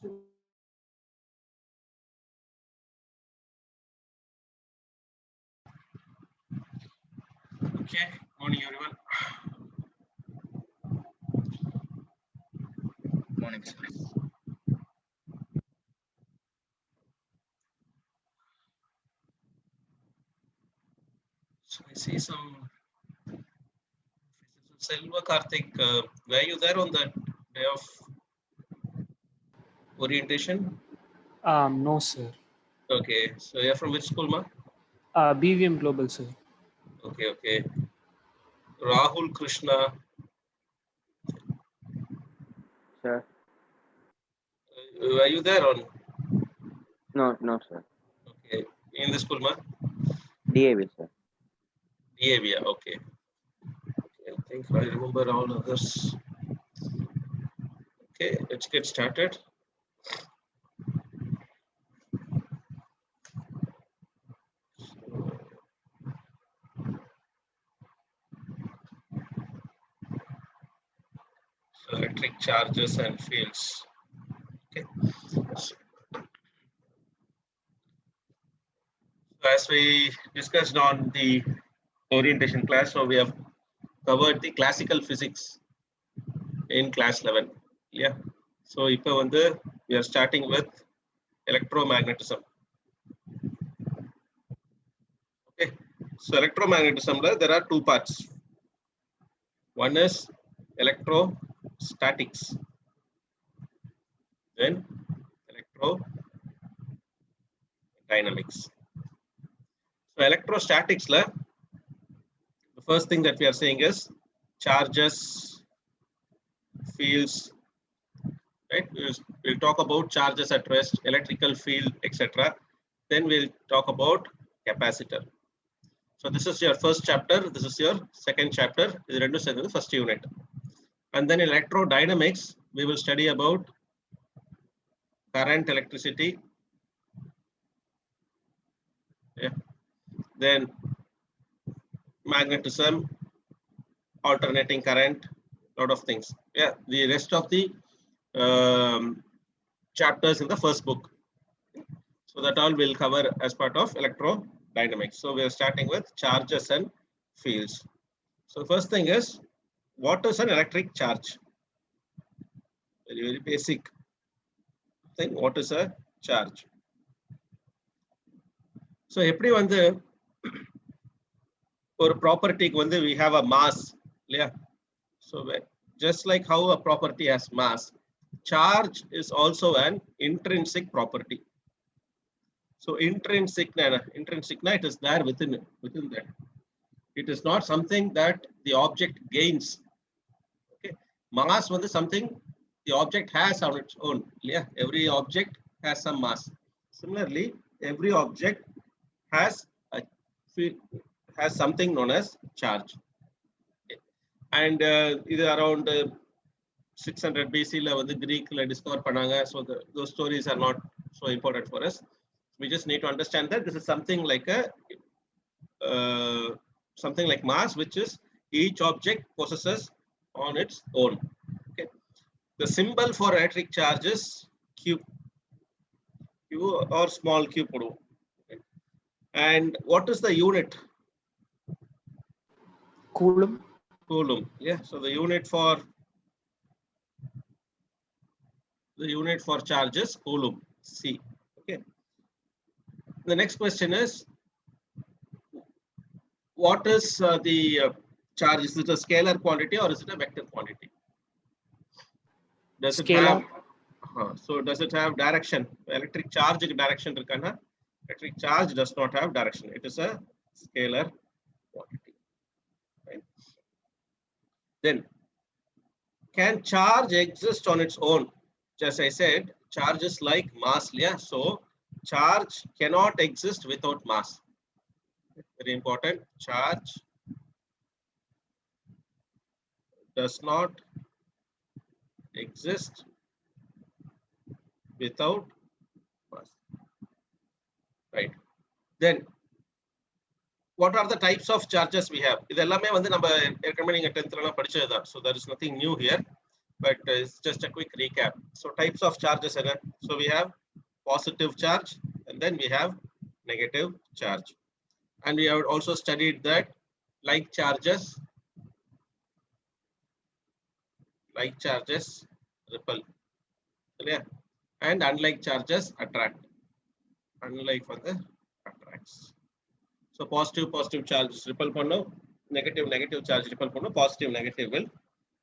Okay, morning everyone. Morning, sir. So I see some Selva Karthik. Were you there on that day of orientation? No, sir. Okay, so you're from which school, ma? BVM Global, sir. Okay, okay. Rahul Krishna. Sir. Were you there on? No, sir. Okay, in the school, ma? DAV, sir. DAV, okay. Okay, I think I remember all others. Okay, let's get started. So electric charges and fields. Okay. So as we discussed on the orientation class, so we have covered the classical physics in class 11. Yeah. So இப்போ வந்து we are starting with electromagnetism. Okay. So electromagnetism there are two parts. One is electrostatics. Then electrodynamics. So electrostatics the first thing that we are saying is charges, fields, right? We'll talk about charges at rest, electrical field, etc. Then we'll talk about capacitor. So this is your first chapter, this is your second chapter, this is the first unit. And then electrodynamics, we will study about current, electricity, yeah. Then magnetism, alternating current, lot of things. Yeah, the rest of the chapters in the first book. So that all will cover as part of electrodynamics. So we are starting with charges and fields. So first thing is, what is an electric charge? Very, very basic thing. What is a charge? So எப்படி வந்து ஒரு ப்ராப்பர்ட்டிக்கு வந்து we have a mass இல்லையா? So just like how a property has mass, charge is also an intrinsic property. So intrinsic it is there within that. It is not something that the object gains. Okay, mass was something the object has on its own. Yeah, every object has some mass. Similarly, every object has something known as charge. Okay. And either around 600 BC la வந்து Greek discover பண்ணாங்க. So those stories are not so important for us. We just need to understand that this is something like a something like mass, which is each object possesses on its own. Okay. The symbol for electric charge is Q. Q or small q. Okay. And what is the unit? Coulomb. Coulomb. Yeah. So the unit for charge is Coulomb. C. Okay. The next question is, what is the charge? Is it a scalar quantity or is it a vector quantity? Does Scalar. it have so does it have direction? Electric charge direction irukana? Electric charge does not have direction. It is a scalar quantity. Right? Then, can charge exist on its own? Just I said, charge is like mass. Yeah? So charge cannot exist without mass. Very important. Charge does not exist without mass. Right. Then, what are the types of charges we have? இது எல்லாமே வந்து நம்ம ஏற்கனவே நீங்க 10th ல படிச்சது தான். So there is nothing new here. but it's just a quick recap. So types of charges again. So we have positive charge and then we have negative charge. And we have also studied that like charges repel, clear? And unlike charges attract. Unlike for the attracts. So positive charge repel pannu, negative charge repel pannu, positive negative will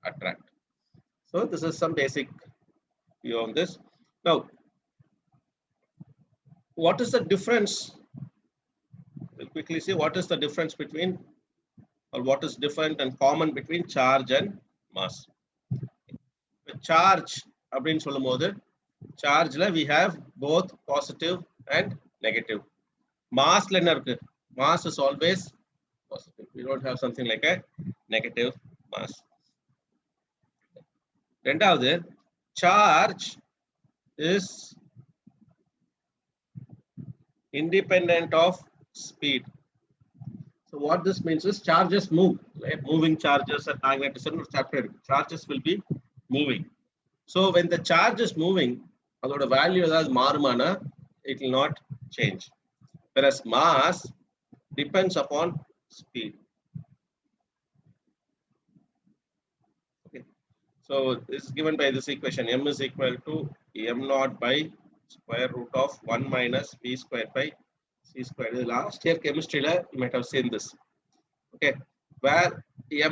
attract. So this is some basic view on this. Now, what is the difference? We'll quickly see what is the difference between, or what is different and common between charge and mass. Charge அப்படின்னு சொல்லும்போது chargeல we have both positive and negative. Massல என்ன இருக்கு? Mass is always positive. We don't have something like a negative mass. ரெண்டாவது, charge is independent of speed. So what this means is charges move, right? Moving charges and magnetism chapter. Charges will be moving. So when the charge is moving, அதோட value ஏதாவது மாறுமானா it will not change. Whereas mass depends upon speed. Okay. So this is given by this equation. M is equal to m naught by square root of 1 minus v square by c square. Last year chemistry you might have seen this. Okay, where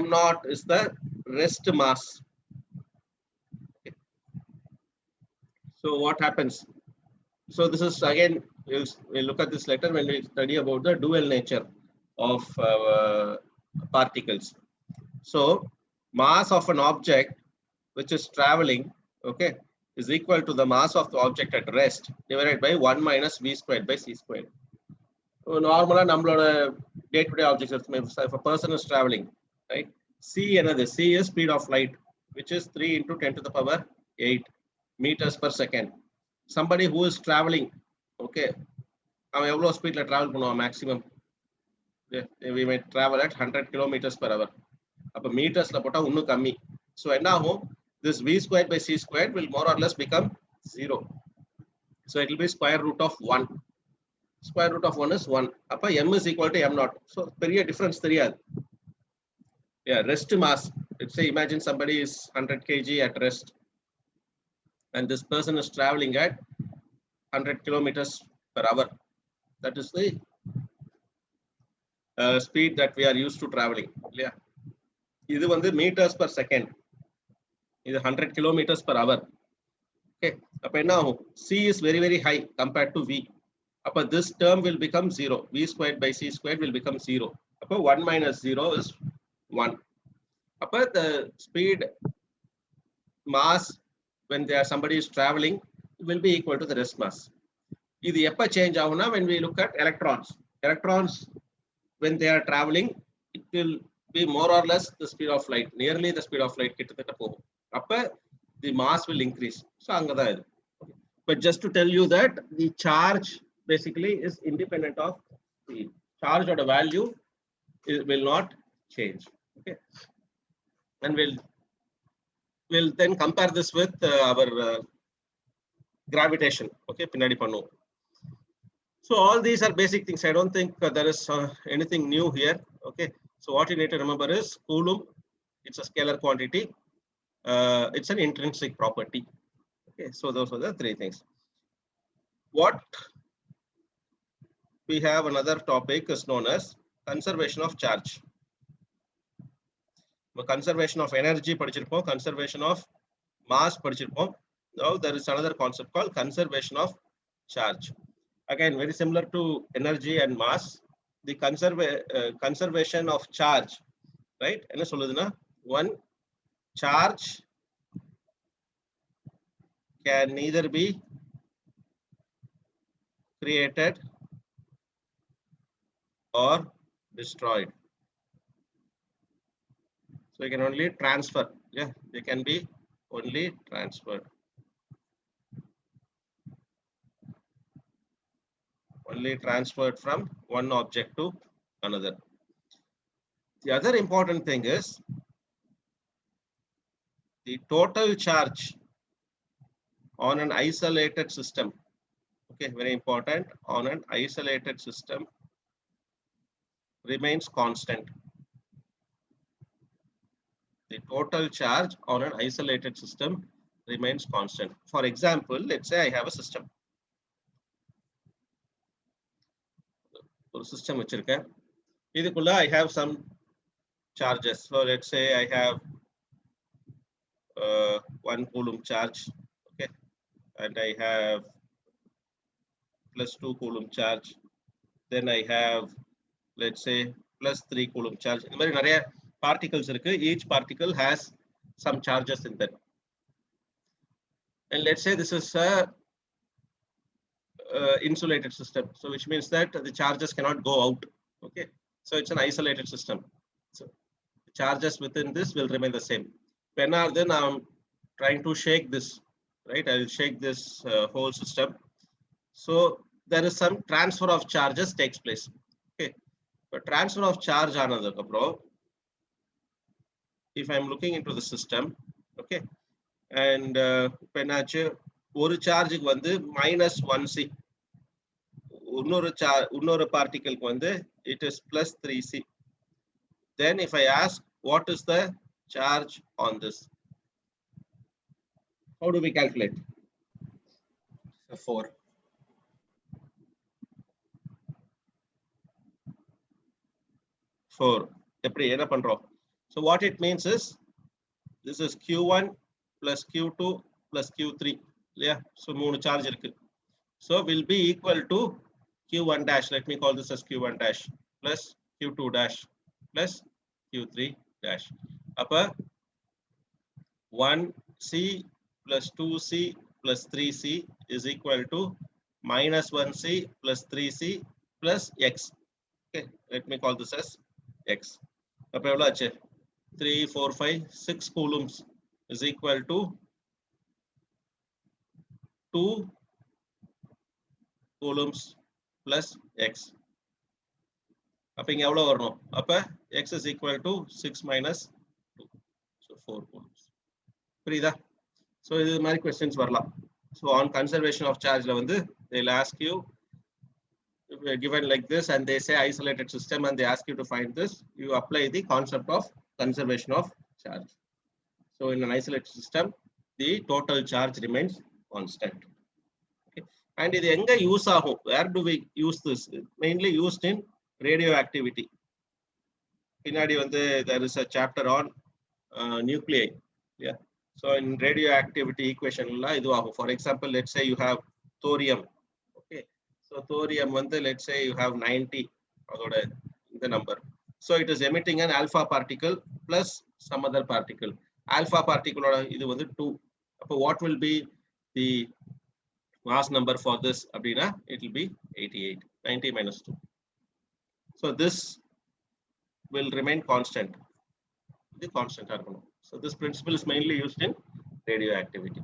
m naught is the rest mass. Okay. So what happens? So this is again, we'll look at this later when we study about the dual nature of particles. So mass of an object which is traveling, okay, is equal to the mass of the object at rest divided by 1 minus v squared by c squared. So normally நம்மளோட day-to-day objects, if a person is traveling, right, c another, c is speed of light, which is 3 into 10 to the power 8 meters per second. Somebody who is traveling, okay, அவன் எவ்வளவு ஸ்பீட்ல travel பண்ணுவான் maximum? we may travel at 100 kilometers per hour. அப்ப மீட்டர்ஸ்ல போட்டா இன்னும் கம்மி. So என்ன ஆகும்? This v squared by c squared will more or less become 0. So it will be square root of 1. Square root of 1 is 1. அப்ப m is equal to m naught. So பெரிய difference தெரியாது. Yeah, rest mass. Let's say imagine somebody is 100 kg at rest and this person is traveling at 100 kilometers per hour. That is the speed that we are used to traveling. Yeah. இது வந்து meters per second. இது 100 kilometers per hour. Okay. அப்ப என்ன ஆகும்? C is very very high compared to V. அப்ப this term will become 0. V squared by C squared will become 0. அப்ப 1 minus 0 is 1. அப்ப the speed mass when somebody is traveling will be equal to the rest mass. இது எப்ப change ஆகும்னா when we look at electrons. Electrons when they are traveling, it will be more or less the speed of light, nearly the speed of light கிட்டத்தட்ட போகும். அப்ப the mass will increase. So அங்கதான் இது. But just to tell you that the charge basically is independent of speed. Charge or the value will not change. Okay. And we'll then compare this with our gravitation. Okay, பின்னாடி பண்ணுவோம். So all these are basic things. I don't think there is anything new here. Okay. So what you need to remember is Coulomb. It's a scalar quantity. It's an intrinsic property. Okay. So those are the three things. What we have another topic is known as conservation of charge. Conservation of energy படிச்சிருப்போம், conservation of mass படிச்சிருப்போம். Now there is another concept called conservation of charge. Again, very similar to energy and mass. The conservation of charge, right? என்ன சொல்லுதுன்னா, one charge can neither be created or destroyed. So you can only transfer. Yeah, they can be only transferred. Only transferred from one object to another. The other important thing is the total charge on an isolated system, okay, very important, on an isolated system remains constant. The total charge on an isolated system remains constant. For example, let's say I have a system. System I have some charges. So let's say I have 1 coulomb charge, okay, and I have plus 2 coulomb charge. Then I have, let's say, plus 3 coulomb charge. In very particles, each particle has some charges in that. And let's say this is a insulated system, so which means that the charges cannot go out. Okay, so it's an isolated system. So the charges within this will remain the same. When then I'm trying to shake this, right? I will shake this whole system. So there is some transfer of charges takes place. Okay, but transfer of charge another, if I'm looking into the system, okay, and when one charge minus 1c, another particle it is plus 3c. Then if I ask what is the charge on this, how do we calculate? So 4. So what it means is this is Q1 plus Q2 plus Q3. Yeah, so 3 charge irukku. So will be equal to Q1 dash. Let me call this as Q1 dash plus Q2 dash plus Q3 dash. Upper 1C plus 2C plus 3C is equal to minus 1C plus 3C plus X. Okay, let me call this as X. 3, 4, 5, 6 coulombs is equal to 2 coulombs plus X. X is equal to 6 minus 2. So 4 coulombs. So this is my questions. So on conservation of charge, they'll ask you, if you're given like this and they say isolated system and they ask you to find this, you apply the concept of conservation of charge. So in an isolated system, the total charge remains constant. Okay. And where do we use this? Mainly used in radioactivity. There is a chapter on nuclei. Yeah. So in radioactivity equation, for example, let's say you have thorium. Okay. So thorium, let's say you have 90, the number. So it is emitting an alpha particle plus some other particle. Alpha particle is 2. So what will be the mass number for this? It will be 88. 90 minus 2. So this will remain constant. The constant. So this principle is mainly used in radioactivity.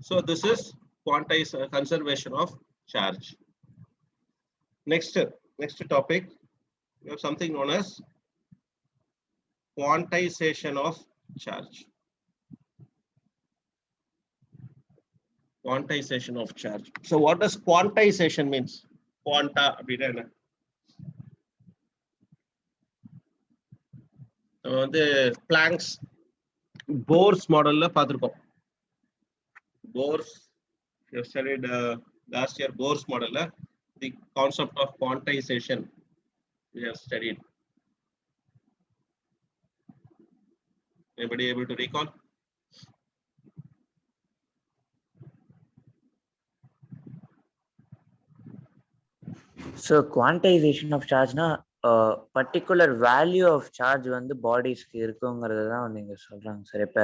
So this is quantized conservation of charge. Next topic, we have something known as quantization of charge. Quantization of charge. So what does quantization means? Quanta. The Planck's Bohr's model. Bohr's, you have studied last year, Bohr's model. The concept of quantization we have studied. Anybody able to recall? So quantization of charge na particular value of charge வந்து பாடிஸ்க்கு இருக்குங்கிறது தான் நீங்க சொல்றாங்க sir. இப்ப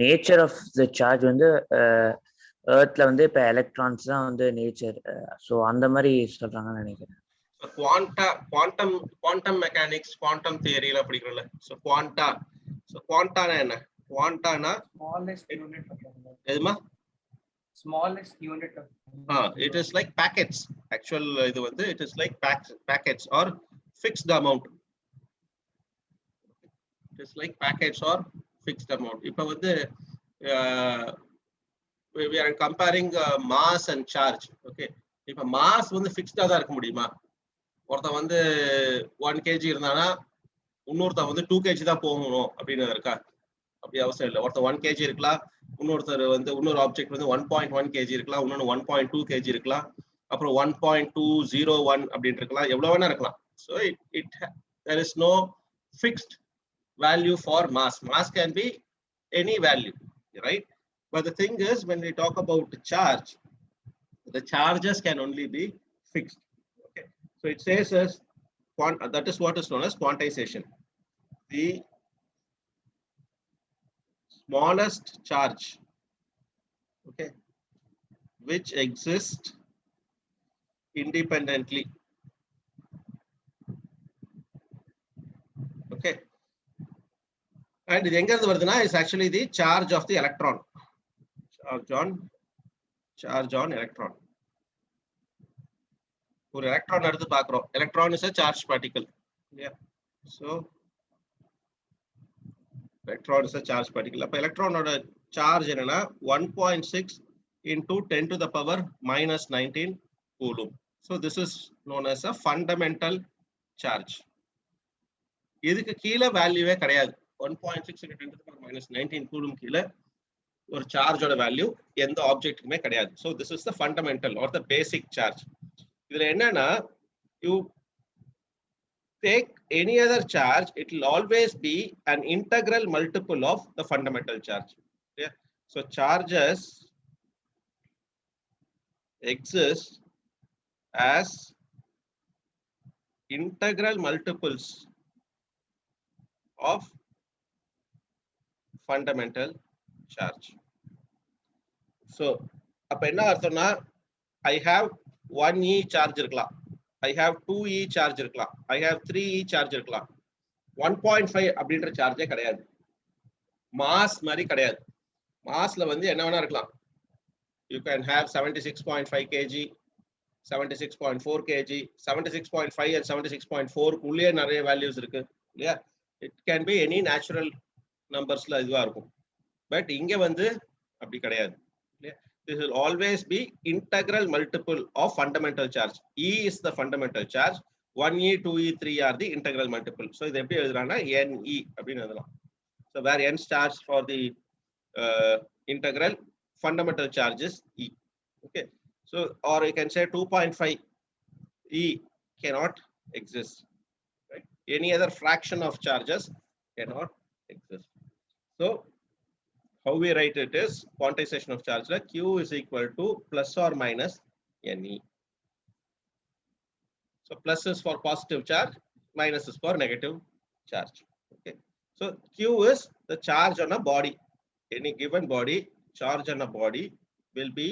nature of the charge வந்து எர்த்ல வந்து இப்ப electrons தான் வந்து நேச்சர். ஸோ அந்த மாதிரி சொல்றாங்கன்னு நினைக்கிறேன். குவாண்டம் மெக்கானிக்ஸ், குவாண்டம் தியரியில படிக்கிறோம்ல. ஸோ குவாண்டானா என்ன? குவாண்டானா ஸ்மாலெஸ்ட் யூனிட். எதுமா? Smallest unit of it is like packets. Actual it is like packets or fixed amount. It is like packets or fixed amount. இப்போ வந்து we are comparing mass and charge. Okay, இப்போ mass வந்து fixed தான் இருக்க முடியுமா? ஒருத்தன் வந்து 1 kg இருந்தானா இன்னொருத்தன் வந்து 2 kg தான் போகணும் அப்படின்னு இருக்கா? அப்படி அவசியம் இல்லை. ஒருத்தர் 1 kg இருக்கலாம், இன்னொருத்தர் வந்து இன்னொரு ஆப்ஜெக்ட் வந்து 1.1 kg இருக்கலாம், இன்னொன்று 1.2 kg இருக்கலாம், அப்புறம் 1.201 அப்படின்னு இருக்கலாம், எவ்வளவு வேணா இருக்கலாம். So there is no fixed value for mass. Mass can be any value, right? But the thing is, when we talk about charge, the charges can only be fixed. Okay, so it says as that is what is known as quantization. The smallest charge, okay, which exists independently. Okay, and இது எங்க இருந்து வருதுன்னா is actually the charge of the electron. Charge on electron. ஒரு electron எடுத்து பார்க்கிறோம். Electron is a charged particle. Yeah, so electron is a charged particle. அப்ப electron-ஓட charge என்னன்னா 1.6 into 10 to the power minus 19 coulomb. So this is known as a fundamental charge. இதுக்கு கீழே வேல்யூவே கிடையாது. 1.6 into 10 to the power minus 19 coulomb கீழே ஒரு சார்ஜோட value எந்த ஆப்ஜெக்ட்டுக்குமே கிடையாது. So this is the fundamental or the basic charge. இதுல என்னன்னா, you take any other charge, it will always be an integral multiple of the fundamental charge. Yeah, so charges exist as integral multiples of fundamental charge. So அப்ப என்ன அர்த்தம்னா, I have 1e charge இருக்கலாம், I have 2e charge இருக்கலாம், I have 3e charge இருக்கலாம். 1.5 அப்படின்ற சார்ஜே கிடையாது. Mass மாதிரி கிடையாது. மாஸ்ல வந்து என்ன வேணா இருக்கலாம். You can have 76.5 kg, 76.4 kg, 76.5 and 76.4 உள்ளே நிறைய வேல்யூஸ் இருக்கு இல்லையா? It can be any natural நம்பர்ஸ்ல இதுவா இருக்கும். பட் இங்க வந்து அப்படி கிடையாது. This will always be integral multiple of fundamental charge. E is the fundamental charge. 1e, 2e, 3 are the integral multiple. So இது எப்படி எழுதுறாங்கன்னா Ne அப்படின்னு எழுதலாம். So where n stands for the integral, fundamental charge is E. Okay. So or you can say 2.5 E cannot exist. Right? Any other fraction of charges cannot exist. So how we write it is quantization of charge like Q is equal to plus or minus Ne. So plus is for positive charge, minus is for negative charge. Okay. So Q is the charge on a body. Any given body, charge on a body will be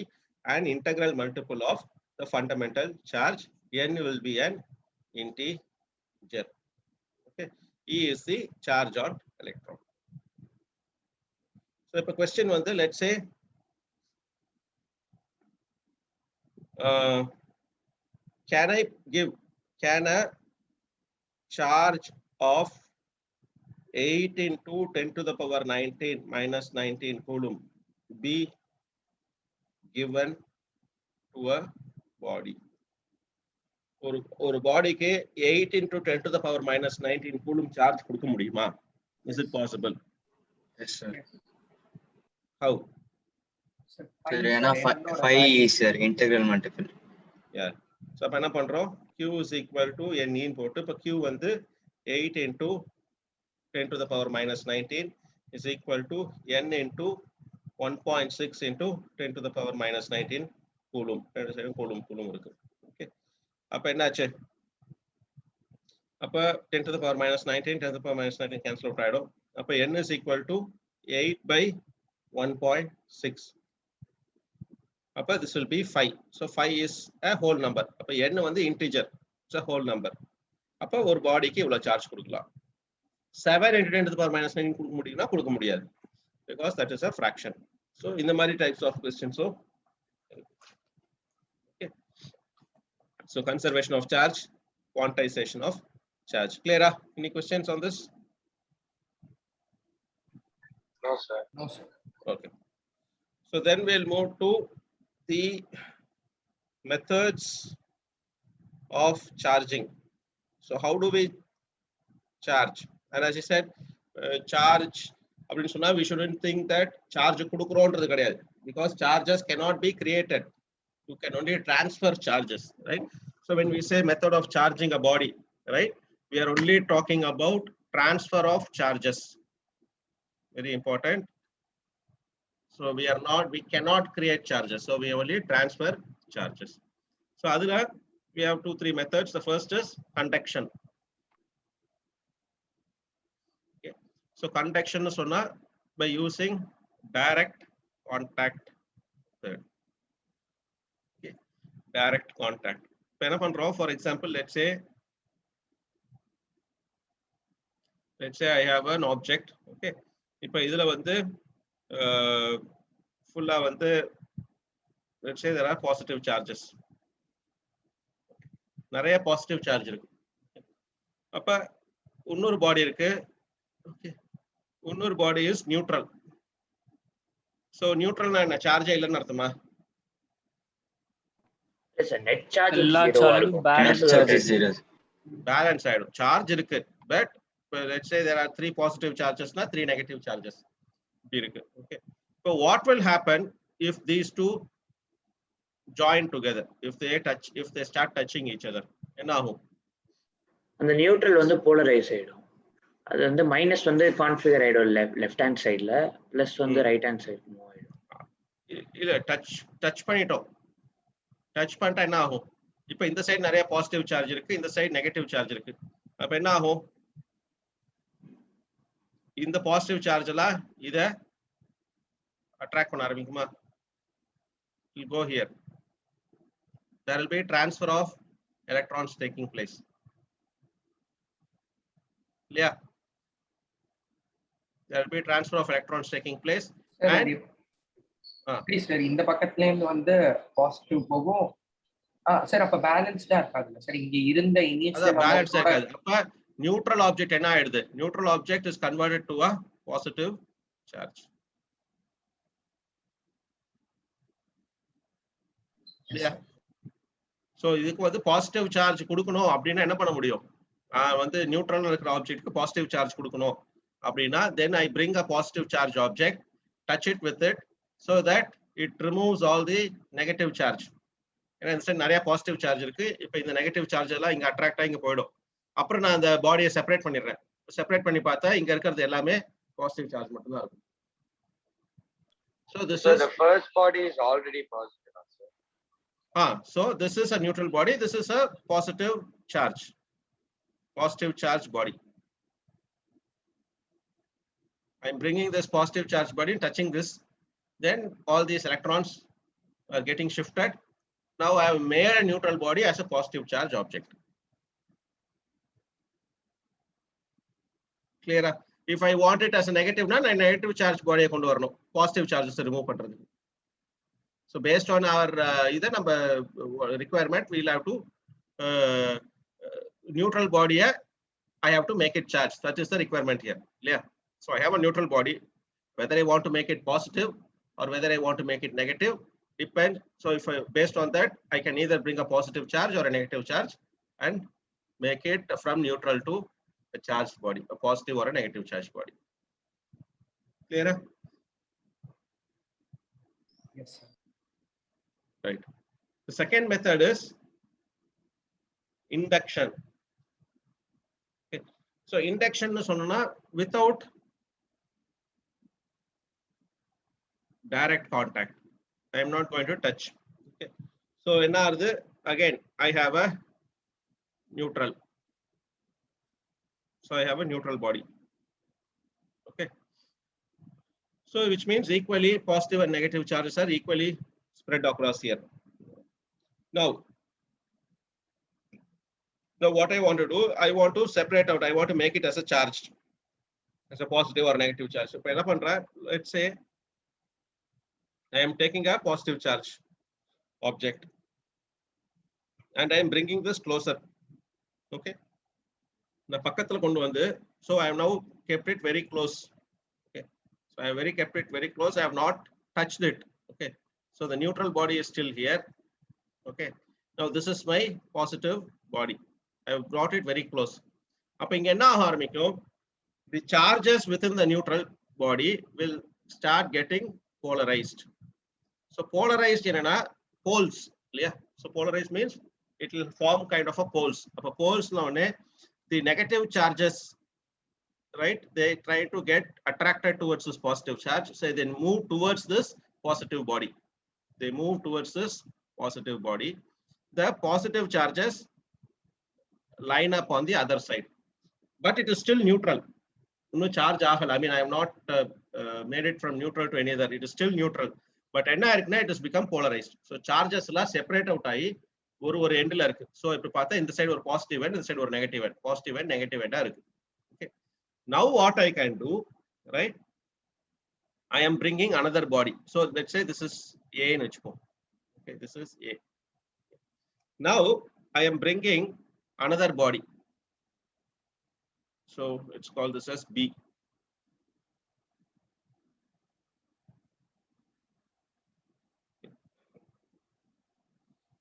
an integral multiple of the fundamental charge. N will be an integer. Okay. E is the charge on electron. So if a question was there, let's say can a charge of 8 into 10 to the power 19 minus 19 coulomb be given to a body? ஒரு பாடிக்கு 8 into 10 to the power minus 19 coulomb charge கொடுக்க முடியுமா? Is it possible? Yes, sir. How? Sir, 5 is sir, integral multiple. Yeah. So அப்ப என்ன பண்றோம்? Q is equal to Ne போட்டு இப்ப Q வந்து 8 into 10 to the power minus 19 is equal to N into 1.6 into 10 to the power minus 19 coulomb. coulomb இருக்கு. Okay. அப்ப என்னாச்சு? அப்ப 10 to the power minus 19, 10 to the power minus 19 cancel out ஆயிடும். அப்ப N is equal to 8 by 1.6. அப்ப this will be 5. So 5 is a whole number. அப்ப n வந்து integer, it's a whole number. அப்ப ஒரு பாடிக்கு இவ்வளவு சார்ஜ் கொடுக்கலாம். 7 into 10 to the power minus 9 கொடுக்க முடியும்னா கொடுக்க முடியாது, because that is a fraction. So இந்த மாதிரி types of questions. So okay. So conservation of charge, quantization of charge. Clear? Any questions on this? No, sir. No, sir. Okay. So then we'll move to the methods of charging. So how do we charge? And as I said, charge அப்படின்னு சொன்னா we shouldn't think that charge கொடுக்குறோன்றது கிடையாது, because charges cannot be created. You can only transfer charges, right? So when we say method of charging a body, right, we are only talking about transfer of charges. Very important. So we cannot create charges. So we only transfer charges. So adula we have 2-3 methods. The first is conduction. Okay. So conduction is by using direct contact method. Okay. Direct contact. For example, let's say I have an object. Okay. இப்போ இதுல full let's say there are positive charges. நிறைய positive charge இருக்கு. அப்ப இன்னொரு பாடி இருக்கு. Okay, இன்னொரு body is neutral. So நியூட்ரல்னா என்ன, charge இல்லன்னு அர்த்தமா? எஸ் சார், நெட் சார்ஜ் எல்லா சார்ஜும் பேலன்ஸ் ஆயிடும். சார்ஜ் இருக்கு, but let's say there are 3 positive charges na 3 negative charges இருக்கு. Okay, so what will happen if these two join together, if they start touching each other? என்ன ஆகும்? அந்த neutral polarise ஆயிடும். அது மைனஸ் கான்ஃபிகர் ஆயிடும் left hand சைடுல, plus right hand side move ஆயிடும். இல்ல டச் பண்ணிட்டோம். டச் பண்ணிட்டா என்ன ஆகும்? இப்போ இந்த சைடு நிறைய பாசிட்டிவ் சார்ஜ் இருக்கு, இந்த சைடு நெகட்டிவ் சார்ஜ் இருக்கு. அப்ப என்ன ஆகும்? இந்த பாசிட்டிவ் சார்ஜ் எல்லாம் இத அட்ராக்ட் பண்ண ஆரம்பிக்குமா? Will go here. There will be transfer of electrons taking place. Yeah, there will be transfer of electrons taking place. Sir, and please sir, இந்த பக்கத்துல இருந்து பாசிட்டிவ் போகும். சார் அப்ப பேலன்ஸ்டா இருக்காதுல்ல சார்? இங்க இருந்த இனிஷியல் பேலன்ஸ் இருக்காது. அப்ப நியூட்ரல் ஆப்ஜெக்ட் என்ன ஆயிடுது? Neutral object is converted to a positive charge. So இதுக்கு பாசிட்டிவ் சார்ஜ் கொடுக்கணும் அப்படின்னா என்ன பண்ண முடியும்? நியூட்ரல்ல இருக்கிற ஆப்ஜெக்ட்க்கு பாசிட்டிவ் சார்ஜ் கொடுக்கணும் அப்படின்னா then I bring a positive charge object, touch it with it so that it removes all the negative charge. ஏன்னா இந்த நிறைய பாசிட்டிவ் சார்ஜ் இருக்கு. இப்போ இந்த நெகட்டிவ் சார்ஜ் எல்லாம் இங்க அட்ராக்ட் ஆகி இங்க போயிடும். அப்புறம் நான் அந்த பாடியை செப்பரேட் பண்ணிடுறேன். செப்பரேட் பண்ணி பார்த்தா இங்க இருக்கிறது எல்லாமே பாசிட்டிவ் சார்ஜ் மட்டும் தான் இருக்கும். So this is the first body is already positive. So this is a neutral body, this is a positive charge body. I'm bringing this positive charge body, touching this, then all these electrons are getting shifted. Now I have made a neutral body as a positive charge object. Clear? If I want it as a negative, na negative charge body kondu varanum, positive charges remove பண்றதுக்கு. So based on our either number requirement, we'll have to neutral body I have to make it charged. That is the requirement here. Yeah. So I have a neutral body. Whether I want to make it positive or whether I want to make it negative depends. So if based on that, I can either bring a positive charge or a negative charge and make it from neutral to a charged body, a positive or a negative charged body. Clear? Yes, sir. Right. The second method is induction. Okay. So induction is without direct contact. I am not going to touch. Okay. So again I have a neutral. So I have a neutral body. Okay. So which means equally positive and negative charges are equally spread across here. Now what I want to do, I want to separate out, I want to make it as a charged, as a positive or negative charge. So let's say I am taking a positive charge object and I am bringing this closer. Okay, so I have now kept it very close. Okay, So I have very kept it very close. I have not touched it. Okay. So the neutral body is still here. Okay. Now this is my positive body. I have brought it very close. The charges within the neutral body will start getting polarized. So polarized in poles. Yeah. So polarized means it will form kind of a poles. Poles now, the negative charges, right? They try to get attracted towards this positive charge. So they move towards this positive body. They move towards this positive body. The positive charges line up on the other side, but it is still neutral. No charge. I mean, I have not made it from neutral to any other. It is still neutral, but it has become polarized. So charges separate out. One end. So if in the side or positive end, in the side or negative end, positive and negative end. Okay. Now what I can do, right? I am bringing another body. So let's say this is A in HPO. Okay, this is A. Now I am bringing another body. So let's call this as B.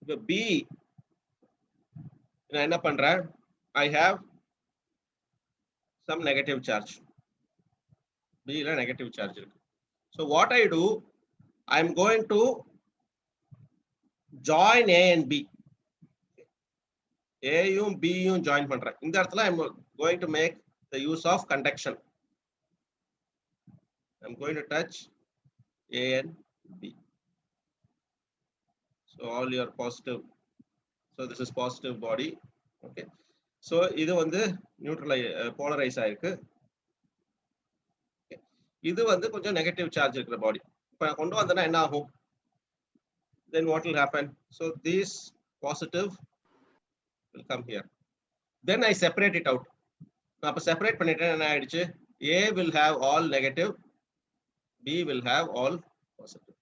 The B, I have some negative charge. B is a negative charge. So what I do, I am going to join A and B. A and B join. In that, I am going to make the use of conduction. I am going to touch A and B. So all your positive. So this is positive body. Okay. So this is neutral polarized. This is negative charge body. Then what will happen? So this positive will come here. Then I separate it out. Now separate A will have all negative, B will have all positive.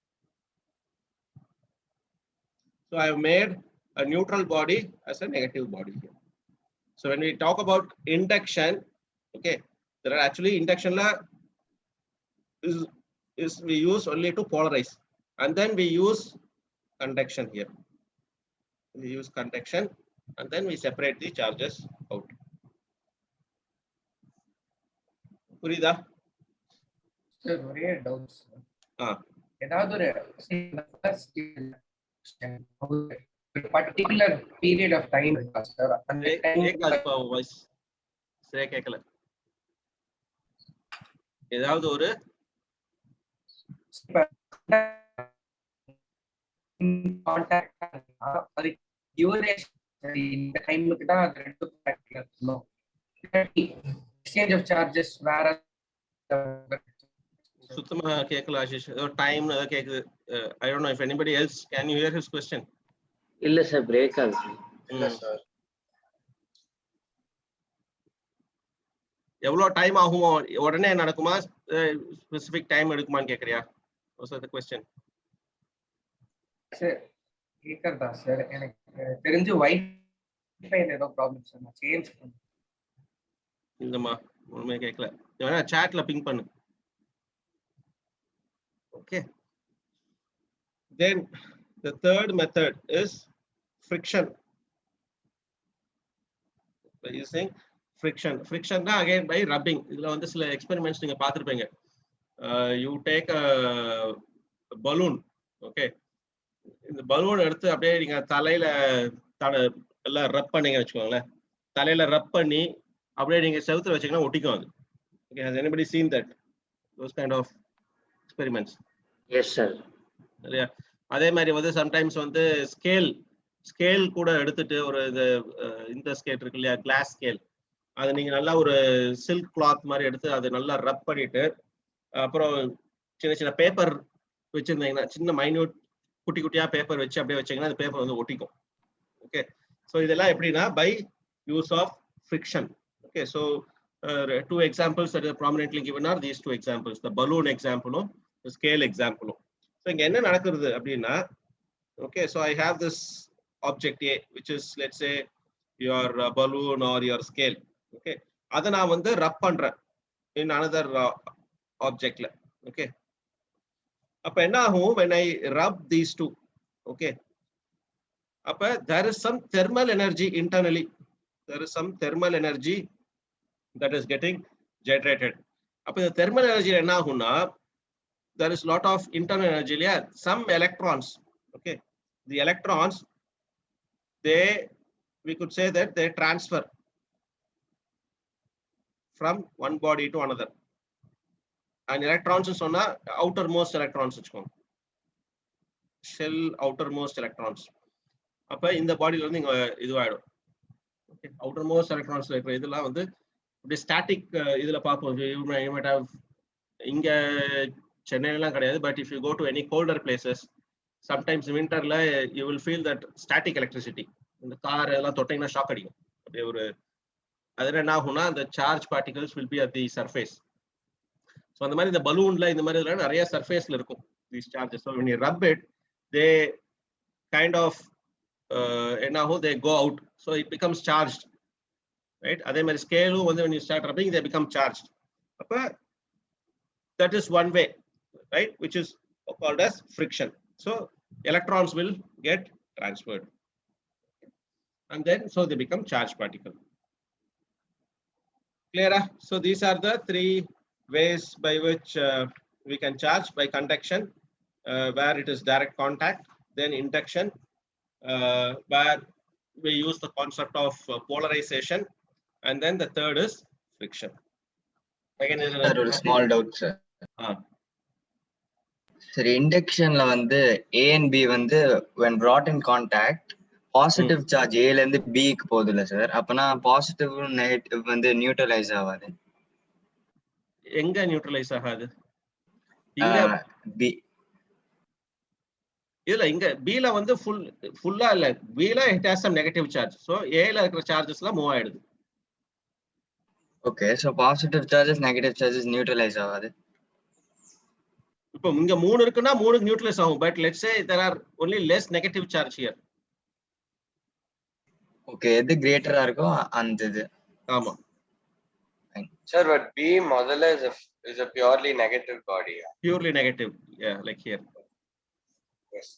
So I have made a neutral body as a negative body here. So when we talk about induction, okay, there are actually induction is we use only to polarize, and then we use conduction here. We use conduction and then we separate the charges out. Purida? Sir, ஒரே doubts. A particular period of time, sir. Voice. ஏதாவது ஒரு இந்த டைமுக்கு தான் அது ரெண்டும் exchange of charges வேற சுத்தமா கேட்கல ஆஷிஷ் டைம் கேக்குது I don't know if anybody else can you hear his question இல்ல சார் பிரேக் ஆகுது இல்ல சார் எவ்வளவு டைம் ஆகுமோ உடனே நடக்குமா ஸ்பெசிபிக் டைம் எடுக்குமான்னு கேக்குறியா was that the question sir கேக்குறதா சார் எனக்கு தெரிஞ்சு வைஃபைல ஏதோ ப்ராப்ளம் சார் நான் சேஞ்ச் பண்ணேன் இல்லம்மா ஒண்ணுமே கேட்கல வேணா சாட்ல பிங் பண்ணு okay then the third method is friction by using friction na again by rubbing idla vandu sila experiments neenga paathirupeenga you take a balloon okay இந்த பலூன் எடுத்து அப்படியே நீங்க தலையில எல்லாம் ரப் பண்ணீங்க வெச்சுக்கோங்களே தலையில ரப் பண்ணி அப்படியே நீங்க செவுத்துல வச்சீங்கன்னா ஒட்டிக்கும் அது okay has anybody seen that those kind of experiments yes sir சரியா அதே மாதிரி வந்து சம்டைம்ஸ் வந்து ஸ்கேல் கூட எடுத்துட்டு ஒரு இந்த ஸ்கேல் இருக்கு இல்லையா கிளாஸ் ஸ்கேல் அதை நீங்க நல்லா ஒரு சில்க் கிளாத் மாதிரி எடுத்து அதை நல்லா ரப் பண்ணிட்டு அப்புறம் சின்ன சின்ன பேப்பர் வச்சிருந்தீங்கன்னா சின்ன மைன்யூட் குட்டி குட்டியா பேப்பர் வச்சு அப்படியே வச்சீங்கன்னா அந்த பேப்பர் வந்து ஒட்டிக்கும் ஓகே ஸோ இதெல்லாம் எப்படின்னா by use of friction okay so two examples that are prominently given are these two examples the balloon example the scale example so இங்க என்ன நடக்குது அப்படின்னா okay so I have this object A which is let's say your balloon or your scale okay அதை நான் வந்து ரப் பண்றேன் in another objectல Okay. அப்ப என்ன ஆகும் when I rub these two? Okay. அப்ப there is some thermal energy internally. There is some thermal energy that is getting generated. அப்ப இந்த thermal energy என்ன ஆகும்னா there is lot of internal energy இல்லையா? Some electrons. Okay. The electrons, we could say that they transfer from one body to another. And electrons சொன்னா outermost electrons வச்சுக்கோங்க. Shell outermost electrons. அப்ப இந்த பாடியில வந்து இங்க இதுவாயிடும். Okay. Outermost electrons இருக்கிற இதெல்லாம் வந்து இப்படி ஸ்டாட்டிக் இதுல பார்ப்போம். You might have இங்க சென்னையிலாம் கிடையாது, but if you go to any colder places, sometimes winterல you will feel that static electricity. இந்த கார் எல்லாம் தொட்டிங்கன்னா ஷாக் அடிக்கும். அப்படியே ஒரு அது என்ன ஆகும்னா the charge particles will be at the surface. So அந்த மாதிரி இந்த பலூன்ல இந்த மாதிரி இதெல்லாம் நிறைய சர்ஃபேஸ்ல இருக்கும் these charges. So when you rub it, they kind of என்ன ஆகும், they go out. So it becomes charged. Right? அதே மாதிரி ஸ்கேலும் வந்து when you start rubbing, they become charged. அப்ப that is one way, right, which is called as friction. So electrons will get transferred, and then so they become charged particle. Clear? So these are the three ways by which we can charge: by conduction, where it is direct contact; then induction, where we use the concept of polarization; and then the third is friction. Again, Sir, ஒரு small doubt sir. Sir, inductionல வந்து A and B வந்து when brought in contact, positive charge A ல இருந்து B க்கு போகுதுல sir, அப்பனா positive negative வந்து neutralise ஆகாது. எங்க நியூட்ரலைஸ் ஆகாது? இங்க B இல்ல, இங்க B ல வந்து ஃபுல்லா இல்ல. B ல it has some negative charge. So A ல இருக்கிற சார்ஜஸ்லாம் மூவ் ஆயிடுது. Okay, so positive charges negative charges neutralise ஆகாது. இப்போ இங்க 3 இருக்குன்னா 3 நியூட்ரலைஸ் ஆகும். But let's say there are only less negative charge here. Okay, எது கிரேட்டரா இருக்கோ அந்த இது. ஆமா. Sir, but B model is a purely negative body. Purely negative. Yeah, like here. Yes.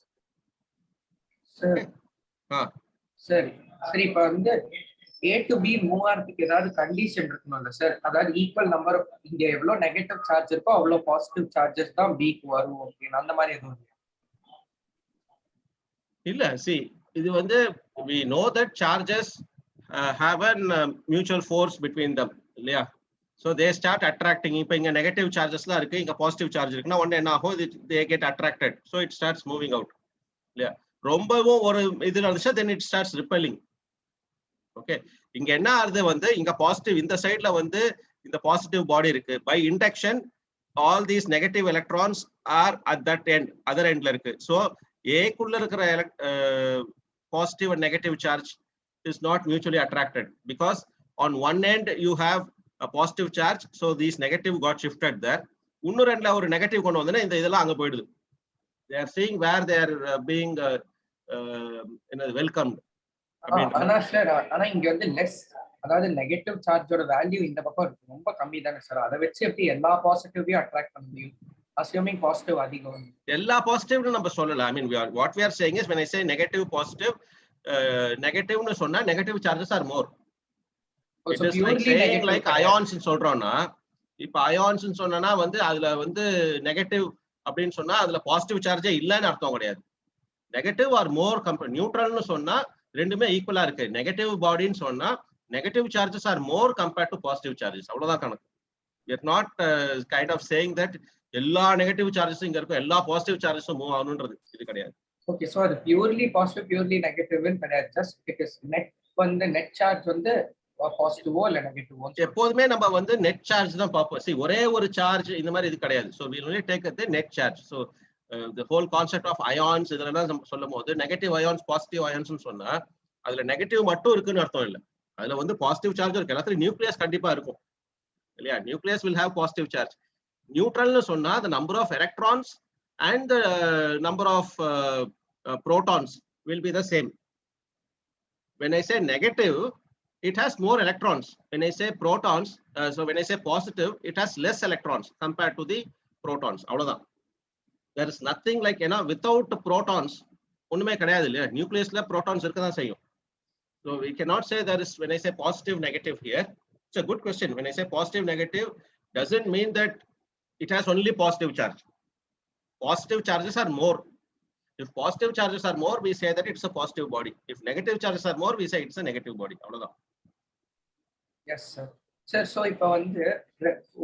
Sir. சரி சரி, இப்ப வந்து A to B மூவ் ஆகிறதுக்கு ஏதாவது கண்டிஷன் இருக்கணும்ல சார்? அதாவது ஈக்குவல் நம்பர், இங்க எவ்வளவு நெகட்டிவ் சார்ஜ் இருக்கோ அவ்வளவு பாசிட்டிவ் சார்ஜஸ் தான் பிக்கு வரும் அப்படின்னு அந்த மாதிரி எதுவும் இல்ல? see, இது வந்து we know that charges have a mutual force between them இல்லையா? so they start attracting. இப்போ இங்க நெகட்டிவ் சார்ஜஸ்லாம் இருக்கு, இங்க பாசிட்டிவ் சார்ஜ் இருக்குன்னா ஒண்ணு என்ன ஆகும், they get attracted, so it starts moving out இல்லையா? ரொம்பவும் ஒரு இதுல இருந்துச்சா then it starts repelling. Okay, இங்க என்ன ஆகுது வந்து இங்க பாசிட்டிவ், இந்த சைடுல வந்து இந்த பாசிட்டிவ் பாடி இருக்கு. By induction all these negative electrons are at that end, other எண்ட்ல இருக்கு. ஸோ ஏக்குள்ள இருக்கிற positive and negative charge is not mutually attracted because on one end you have a positive charge. So these negative got shifted there. இன்னொரு எண்ட்ல ஒரு negative கொண்டு வந்தோன்னா இந்த இதெல்லாம் அங்க போயிடுது. they are seeing where they are being welcomed. ஆனா சார், ஆனா இங்க வந்து லெஸ், அதாவது நெகட்டிவ் சார்ஜோட வேல்யூ இந்த பக்கம் ரொம்ப கம்மி தானே சார்? அதை வச்சு எப்படி எல்லா பாசிட்டிவையும் அட்ராக்ட் பண்ண முடியும்? அஸ்யூமிங் பாசிட்டிவ் அதிகம். எல்லா பாசிட்டிவ்னு நம்ம சொல்லல. I mean what we are saying is when I say negative positive, negative னு சொன்னா negative charges are more. It is like saying like ions னு சொல்றோம்னா, இப்ப ions னு சொன்னா வந்து அதுல வந்து நெகட்டிவ் அப்படின்னு சொன்னா அதுல பாசிட்டிவ் சார்ஜே இல்லன்னு அர்த்தம் கிடையாது. நெகட்டிவ் ஆர் மோர் நியூட்ரல்னு சொன்னா ரெண்டுமே ஈக்குவலா இருக்கு. நெகட்டிவ் பாடின்னு சொன்னா negative charges are more compared to positive charges. அவ்வளவுதான் கணக்கு. we are not kind of saying that எல்லா நெகட்டிவ் சார்ஜஸும் இங்க இருக்கும், எல்லா பாசிட்டிவ் சார்ஜஸும் மூவ் ஆகணும்ன்றது இது கிடையாது. ஓகே, சோ அது பியூர்லி பாசிட்டிவ் பியூர்லி நெகட்டிவ்னு கிடையாது. ஜஸ்ட் இட் இஸ் நெட் வந்து நெட் சார்ஜ் வந்து பாசிட்டிவோ இல்ல நெகட்டிவோ. எப்போதுமே நம்ம வந்து நெட் சார்ஜ் தான் பார்ப்போம். see, ஒரே ஒரு சார்ஜ் இந்த மாதிரி இது கிடையாது. so we only take the net charge. so the whole concept of ions இதெல்லாம் சொல்லும்போது நெகட்டிவ் அயான்ஸ் பாசிட்டிவ் அயான்ஸ்னு சொன்னா அதுல நெகட்டிவ் மட்டும் இருக்குன்னு அர்த்தம் இல்லை. அதுல வந்து பாசிட்டிவ் சார்ஜ் இருக்கு. எல்லாத்துலயும் நியூக்ளியஸ் கண்டிப்பா இருக்கும் இல்லையா? Nucleus will have positive charge. நியூட்ரல்னு சொன்னா the number of electrons and the number of protons will be the same. when I say negative, it has more electrons. when I say protons, so when I say positive, it has less electrons compared to the protons. அவ்வளவுதான். There is nothing like, without protons ஒண்ணுமே கிடையாது இல்லையா? நியூக்ளியஸ்ல protons இருக்க தான் செய்யும். So we cannot say there is, when I say positive negative here, it's a good question. When I say positive negative, doesn't mean that it has only positive charge. Positive charges are more. If positive charges are more, we say that it's a positive body. If negative charges are more, we say it's a negative body. அவ்வளவுதான். Yes, sir. Sir, so இப்போ வந்து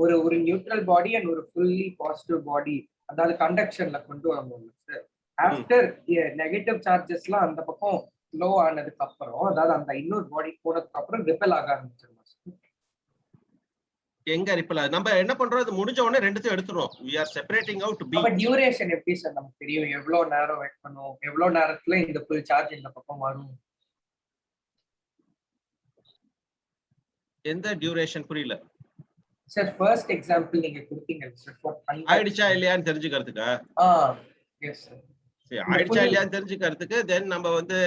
ஒரு neutral body and ஒரு fully positive பாடி, அதாவது கண்டக்ஷன்ல கொண்டு வரும்போது sir, after negative சார்ஜஸ்லாம் அந்த பக்கம் ஃப்ளோ ஆனதுக்கு அப்புறம், அதாவது அந்த இன்னொரு பாடி போனதுக்கு அப்புறம் ரிப்பல் ஆக ஆரம்பிச்சிருமா? எங்க ரிப்பல் ஆகுது? நம்ம என்ன பண்றோம், இது முடிஞ்ச உடனே ரெண்டுத்தையும் எடுத்துறோம். we are separating out b. அப்ப டியூரேஷன் எப்படி சார் நமக்கு தெரியும்? எவ்வளவு நேரம் வெயிட் பண்ணும், எவ்வளவு நேரத்துல இந்த ஃபுல் சார்ஜ் இந்த பக்கம் வரும்? எந்த டியூரேஷன் புரியல சார். ஃபர்ஸ்ட் எக்ஸாம்பிள் நீங்க கொடுத்தீங்க சார், ஆயிடுச்சா இல்லையான்னு தெரிஞ்சுக்கிறதுக்கு. Yes sir. சரி, ஆயிடுச்சா இல்லையான்னு தெரிஞ்சுக்கிறதுக்கு தென் நம்ம வந்து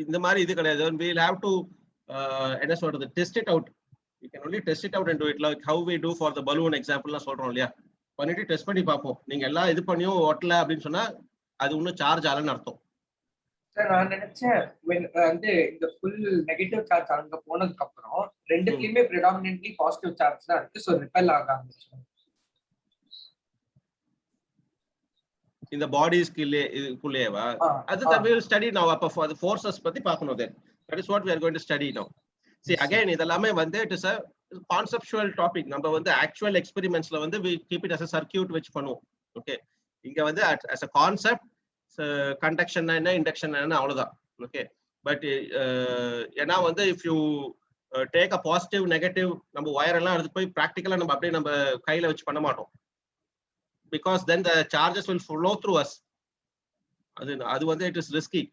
இந்த மாதிரி இது கிடையாது. we will have to என்ன சொல்றது, test it out. we can only test it out and do it like how we do for the balloon example லாம் சொல்றோம் இல்லையா? பண்ணிட்டு டெஸ்ட் பண்ணி பார்ப்போம். நீங்க எல்லாம் இது பண்ணியும் ஒட்டல அப்படின்னு சொன்னா அது இன்னும் சார்ஜ் ஆகலன்னு அர்த்தம். சார் நான் நினைச்சேன் வந்து இந்த ஃபுல் நெகட்டிவ் சார்ஜ் அங்க போனதுக்கு அப்புறம் ரெண்டுத்துலயுமே predominantly பாசிட்டிவ் சார்ஜ் தான் இருக்கு, சோ ரிப்பல் ஆக ஆரம்பிச்சிடும். இந்த பாடிஸ்க்குள்ளே இதுக்குள்ளேவா? அதுதான் we will study now. அப்ப for the forces பத்தி பார்க்கணும். then that is what we are going to study now. See again, இதெல்லாமே வந்து it is a conceptual topic. நம்ம வந்து actual experimentsல வந்து we keep it as a circuit which பண்ணுவோம். okay, இங்க வந்து as a concept conduction என்ன induction என்ன அவ்வளவுதான். okay, but ஏன்னா வந்து if you take a positive negative, நம்ம வயர் எல்லாம் எடுத்து போய் practically நம்ம அப்படியே நம்ம கையில வச்சு பண்ண மாட்டோம், because then the charges will flow through us. அது வந்து it is risky.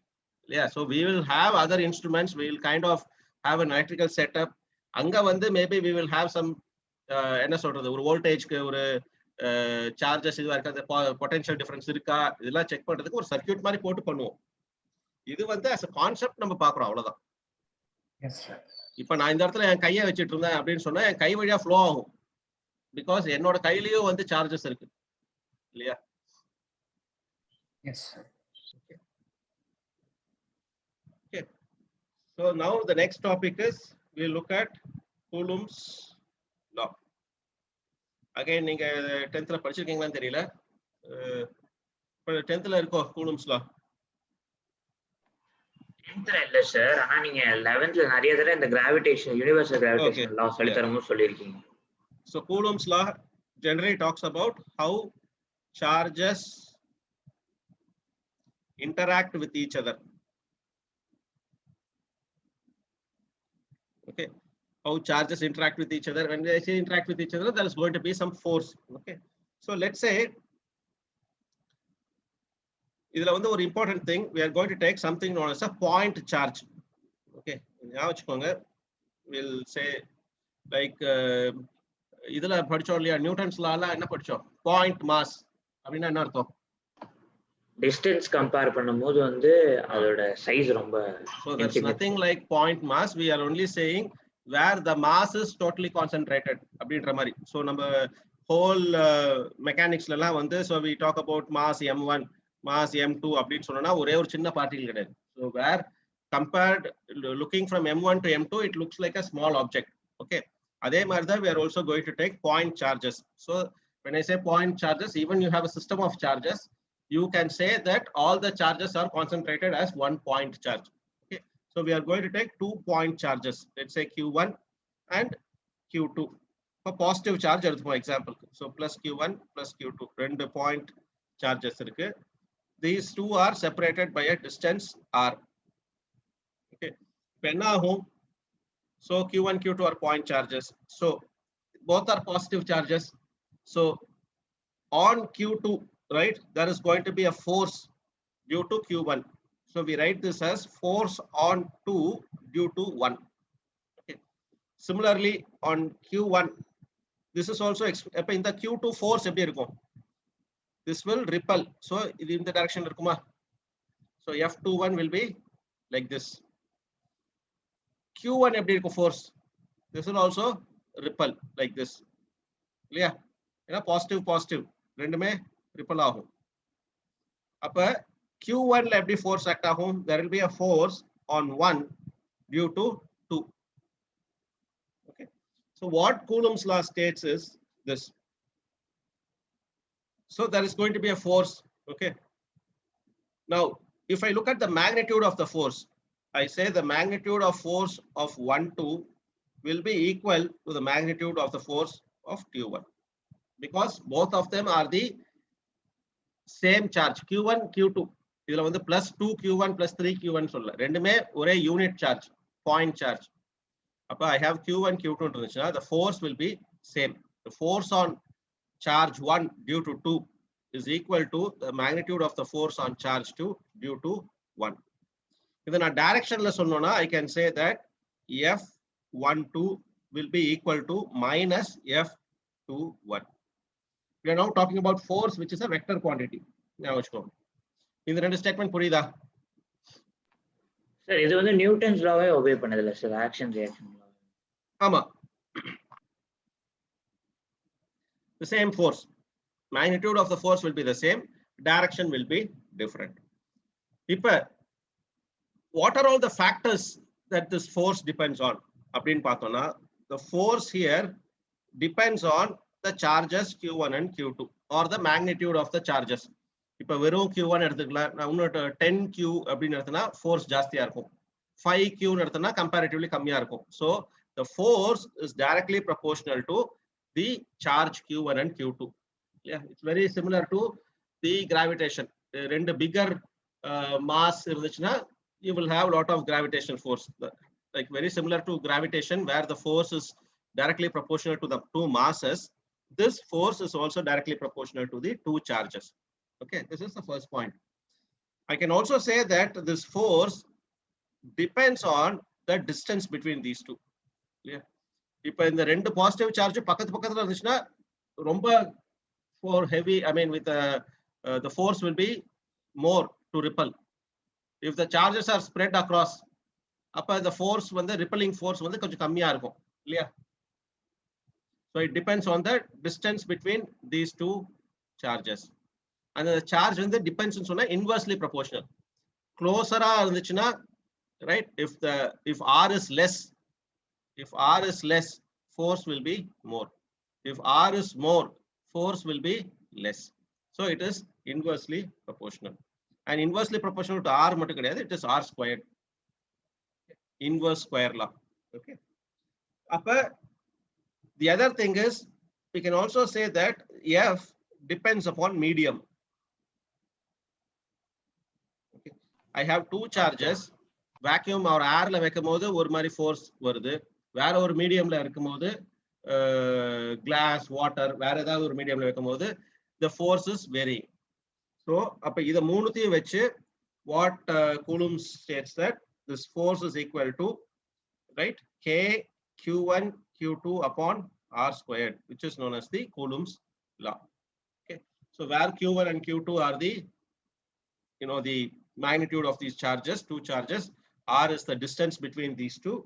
yeah, so we will have other instruments. We will kind of have an electrical setup. அங்க வந்து maybe we will have some என்ன சொல்றது, ஒரு வோல்டேஜ்க்கு ஒரு charges இதுவா இருக்கா, பொட்டன்ஷியல் டிஃபரன்ஸ் இருக்கா, இதெல்லாம் செக் பண்றதுக்கு ஒரு சர்க்யூட் மாதிரி போட்டு பண்ணுவோம். இது வந்து as a கான்செப்ட் நம்ம பாக்குறோம், அவ்வளவுதான். இப்ப நான் இந்த இடத்துல என் கையை வச்சுட்டு இருந்தேன் அப்படின்னு சொன்னா என் கை வழியா ஃப்ளோ ஆகும், பிகாஸ் என்னோட கையிலயும் வந்து சார்ஜஸ் இருக்கு இல்லையா? So now the next topic is we'll look at Coulomb's law. Again, நீங்க 10th ல படிச்சிருக்கீங்களான்னு தெரியல. 10th ல இருக்கோ Coulomb's law? 10th ல இல்ல சார், ஆனா நீங்க 11th ல நிறைய தடவை இந்த கிராவிடேஷன், யுனிவர்சல் கிராவிடேஷன் law சொல்லி தரணும் சொல்லிருக்கீங்க. So Coulomb's law generally talks about how charges interact with each other. Okay, how charges interact with each other. When they say interact with each other, there is going to be some force. Okay, so let's say இதுல வந்து ஒரு important thing, we are going to take something known as a point charge. Okay, ஞாபகம் வச்சுக்கோங்க. we'll say like இதுல படிச்சோம் இல்லையா, Newton's லால என்ன படிச்சோம், பாயிண்ட் மாஸ் அப்படின்னா என்ன அர்த்தம்? டிஸ்டன்ஸ் கம்பேர் பண்ணும்போது வந்து அதோட சைஸ் ரொம்ப, so that's nothing like point mass. We are only saying where the mass is totally concentrated அப்படின்ற மாதிரி. so நம்ம whole மெக்கானிக்ஸ்ல எல்லாம் வந்து so we talk about mass m1, mass m2 அப்படின்னு சொன்னா ஒரே ஒரு சின்ன பார்ட்டிகிள் கிடையாது. so where compared looking from m1 to m2 it looks like a small object. okay, அதே மாதிரி தான் we are also going to take point charges. so when I say point charges, even you have a system of charges, you can say that all the charges are concentrated as one point charge. okay, so we are going to take 2 point charges, let's say q1 and q2. for positive charge for example, so plus q1 plus q2, ரெண்டு point charges இருக்கு. these two are separated by a distance r. okay, இப்ப என்ன ஆகும், so q1 q2 are point charges, so both are positive charges. so on q2, right, there is going to be a force due to q1. so we write this as force on 2 due to 1. okay, similarly on q1, this is also in the q2 force எப்படி இருக்கும், this will repel. so இது இந்த direction இருக்குமா, so f21 will be like this. q1 எப்படி இருக்கும் force, this will also repel like this. clear? ஏன்னா positive positive ரெண்டுமே ripple ஆகும். அப்ப Q1 ல எப்படி ஃபோர்ஸ் ஆக்ட் ஆகும்? There will be a force on 1 due to 2. Okay. So what Coulomb's law states is this. So there is going to be a force. Okay. Now, if I look at the magnitude of the force, I say the magnitude of force of 1, 2 will be equal to the magnitude of the force of Q1 because both of them are the same charge. Q1, Q2. இதுல வந்து plus 2 Q1 plus 3 Q1 சொல்ல ரெண்டுமே ஒரே unit charge, point charge. அப்ப I have Q1, Q2 இருந்துச்சுன்னா the force will be same. The force on charge 1 due to 2 is equal to the magnitude of the force on charge 2 due to 1. இதை நான் டைரக்ஷன்ல சொன்னோம்னா I can say that F12 will be equal to minus F21. We are now talking about force which is a vector quantity. ஞாபகம் வச்சுக்கோங்க. இந்த ரெண்டு statement புரியுதா? Sir இது வந்து நியூட்டன்ஸ் லாவே ஒபே பண்ணது இல்ல சார், ஆக்ஷன் ரியாக்ஷன் லா. ஆமா. The same force, magnitude of the force will be the same, direction will be different. இப்ப what are all the factors that this force depends on அப்படினு பார்த்தோம்னா the force here depends on the charges Q1 and Q2 or the magnitude of the charges. இப்ப வெறும் Q1 எடுத்துக்கலாம், நான் இன்னொரு 10Q அப்படின்னு எடுத்தனா force ஜாஸ்தியா இருக்கும், 5Q எடுத்தனா comparatively கம்மியா இருக்கும். So the force is directly proportional to the charge Q1 and Q2. Yeah, it's very similar to the gravitation. ரெண்டு bigger mass இருந்துச்சுன்னா you will have a lot of gravitational force, like very similar to gravitation where the force is directly proportional to the two masses. This force is also directly proportional to the two charges. Okay, this is the first point. I can also say that this force depends on the distance between these two. Yeah. இப்ப இந்த ரெண்டு positive charge பக்கத்து பக்கத்துல இருந்துச்சுன்னா ரொம்ப for heavy, I mean with the force will be more to repel. If the charges are spread across, அப்ப the force வந்து repelling force வந்து கொஞ்சம் கம்மியா இருக்கும் இல்லையா? So it depends on the distance between these two charges. And the charge வந்து depends on inversely proportional. Closer இருந்துச்சுன்னா, right? If R is less, force will be more. If R is more, force will be less. So it is inversely proportional. And inversely proportional to R மட்டும் கிடையாது, it is R squared. Inverse square law. Okay. அப்ப the other thing is, we can also say that F depends upon medium. Okay. I have two charges, vacuum or air la வைக்கும்போது ஒரு மாதிரி force வருது, வேற ஒரு மீடியம்ல இருக்கும்போது glass, water, வேற ஏதாவது ஒரு மீடியம்ல வைக்கும்போது the force is varying. So அப்ப இத மூணுத்தையும் வெச்சு what Coulomb states that this force is equal to, right, K Q1 Q2 upon R squared, which is known as the Coulomb's law. Okay, so where Q1 and Q2 are the, you know, the magnitude of these charges, two charges, R is the distance between these two,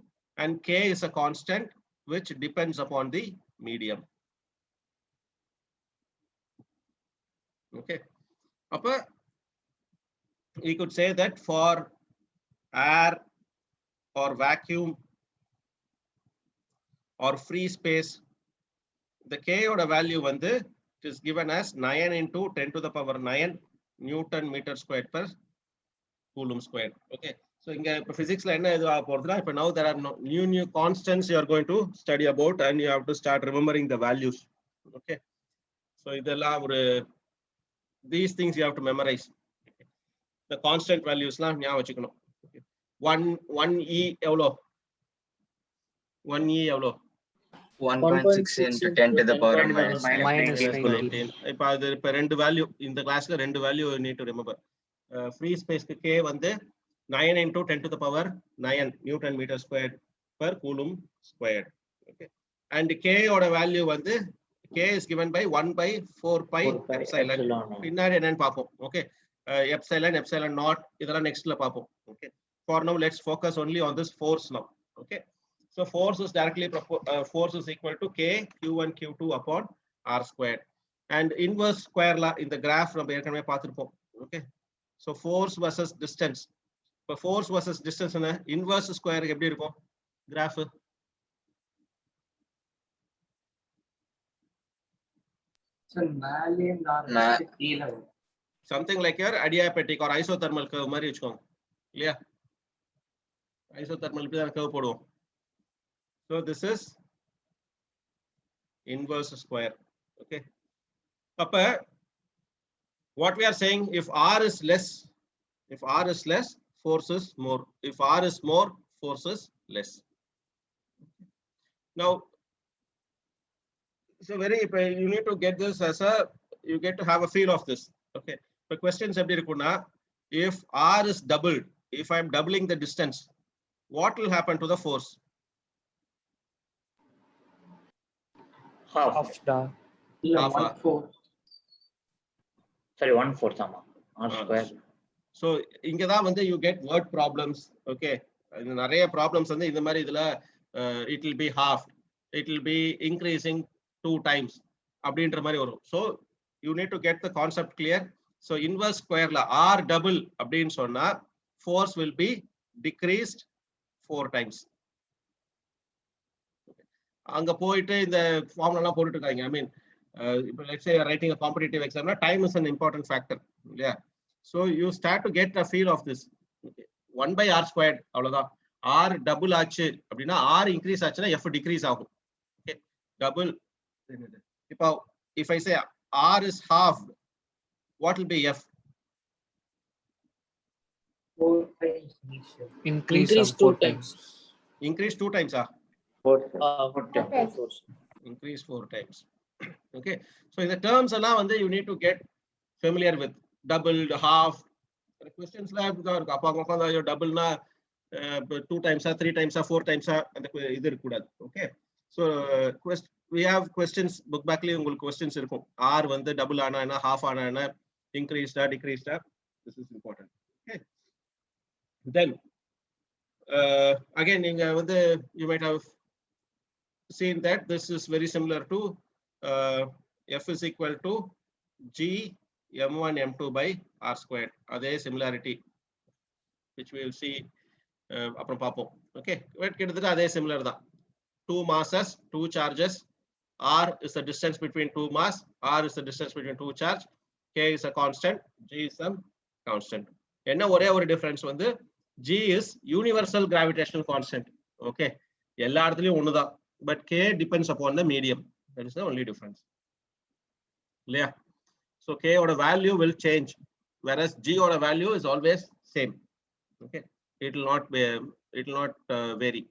and K is a constant which depends upon the medium. Okay, upper we could say that for air or vacuum or free space, the K oda value வந்து is given as 9 into 10 to the power 9 Newton meter squared per Coulomb squared. Okay, so இங்க இப்ப physicsல என்ன இது ஆக போறதுனா, இப்ப now there are new constants you are going to study about and you have to start remembering the values. Okay, so இதெல்லாம் ஒரு these things you have to memorize. Okay. The constant valuesலாம் ஞாபகம் வச்சுக்கணும். 1e எவ்வளோ? 1e எவ்வளோ? 1.6 into 10 to the power minus minus 19. இப்ப அது இப்ப ரெண்டு வேல்யூ இந்த கிளாஸ்ல ரெண்டு value need to remember. Free space க்கு K வந்து 9 into 10 to the power 9 Newton meter squared per Coulomb squared. Okay, and K oda value வந்து K is given by 1 by 4 pi epsilon. பின்னாடி என்னன்னு பாப்போம். Okay, epsilon naught இதெல்லாம் நெக்ஸ்ட்ல பாப்போம். Okay, for now let's focus only on this force now. Okay, so force is directly force is equal to K Q1 Q2 upon R squared. and inverse square law in the graph நம்ம ஏற்கனவே பார்த்திருப்போம். Okay, so force versus distance. இப்போ force versus distance என்ன inverse square எப்படி இருக்கும் graph? Something like your adiabatic or isothermal curve மாதிரி வெச்சுக்கோங்க இல்லையா? Isothermal இப்படி தான் curve போடுவோம். So this is inverse square. Okay, அப்ப what we are saying, if r is less, force is more. If r is more, force is less. Now, so you need to get this as you get to have a feel of this. Okay, the questions எப்படி இருக்கும்னா, if r is doubled, if I am doubling the distance, what will happen to the force? Half. Half. 1/4 ஆமா. r square. So இங்க தான் வந்து you get word problems. Okay, நிறைய problems வந்து இந்த மாதிரி இதுல it will be half, it will be increasing 2 times அப்படின்ற மாதிரி வரும். So you need to get the concept clear. So inverse square la r double அப்படின்னு சொன்னா force will be decreased 4 times. அங்க போயிட்டு இந்த ஃபார்முலா எல்லாம் போட்டுட்டு இருக்காங்க. I mean, let's say you're writing a competitive exam, time is an important factor. Yeah, so you start to get a feel of this. Okay, 1/r squared அவ்வளவுதான். r double ஆச்சு அப்படின்னா r increase ஆச்சுன்னா f decrease ஆகும். Okay, double. இப்போ if I say r is halved, what will be f? 4 times. Increase 2 times. Increase 2 times. 4 times. Increase 4 times. Okay, so in the terms எல்லாம் வந்து you need to get familiar with doubled, half. Questions la இருக்கு. அப்பா உட்கார்ந்து டபுள்னா 2 times 3 times 4 times அந்த இது இருக்க கூடாது. Okay, so we have questions book backல உங்களுக்கு questions இருக்கும். r வந்து டபுள் ஆனா என்ன, half ஆனா என்ன, increased decreased. This is important. Okay, then again நீங்க வந்து you might have seen that this is very similar to f is equal to g m1 m2 by r squared. அதே similarity which we will see அப்புறம் பார்ப்போம். Okay, கிட்டத்தட்ட அதே similar தான். 2 masses, 2 charges. R is the distance between 2 mass, r is the distance between 2 charge, k is a constant, g is some constant. என்ன ஒரே ஒரு difference வந்து g is universal gravitational constant. Okay, எல்லா இடத்துலயும் ஒண்ணுதான், but k depends upon the medium. That is the only difference. இல்லையா? So k oda value will change, whereas g oda value is always same. Okay, it will not vary.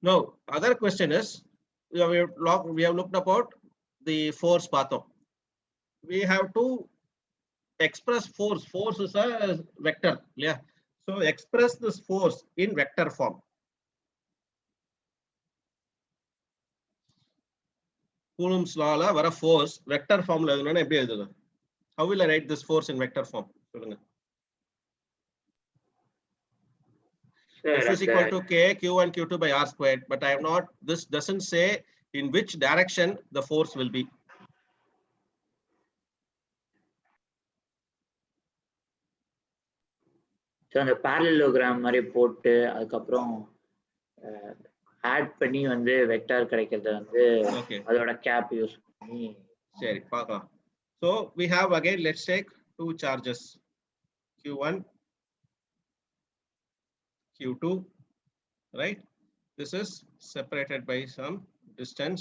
Now other question is, we have looked about the force pathom. We have to express force. Force is a vector. Yeah, so express this force in vector form. Coulomb's law la vara force vector form la edunana eppadi eduthu? How will I write this force in vector form? Solunga. F is equal to k q1 q2 by r squared, but I have not, this doesn't say in which direction the force will be. So அந்த parallelogram மாதிரி போட்டு அதுக்கப்புறம் add பண்ணி வந்து vector கிடைக்கிறது வந்து அதோட cab use பண்ணி சரி பார்க்கலாம். So we have again, let's take 2 charges, q1 q2, right? This is separated by some distance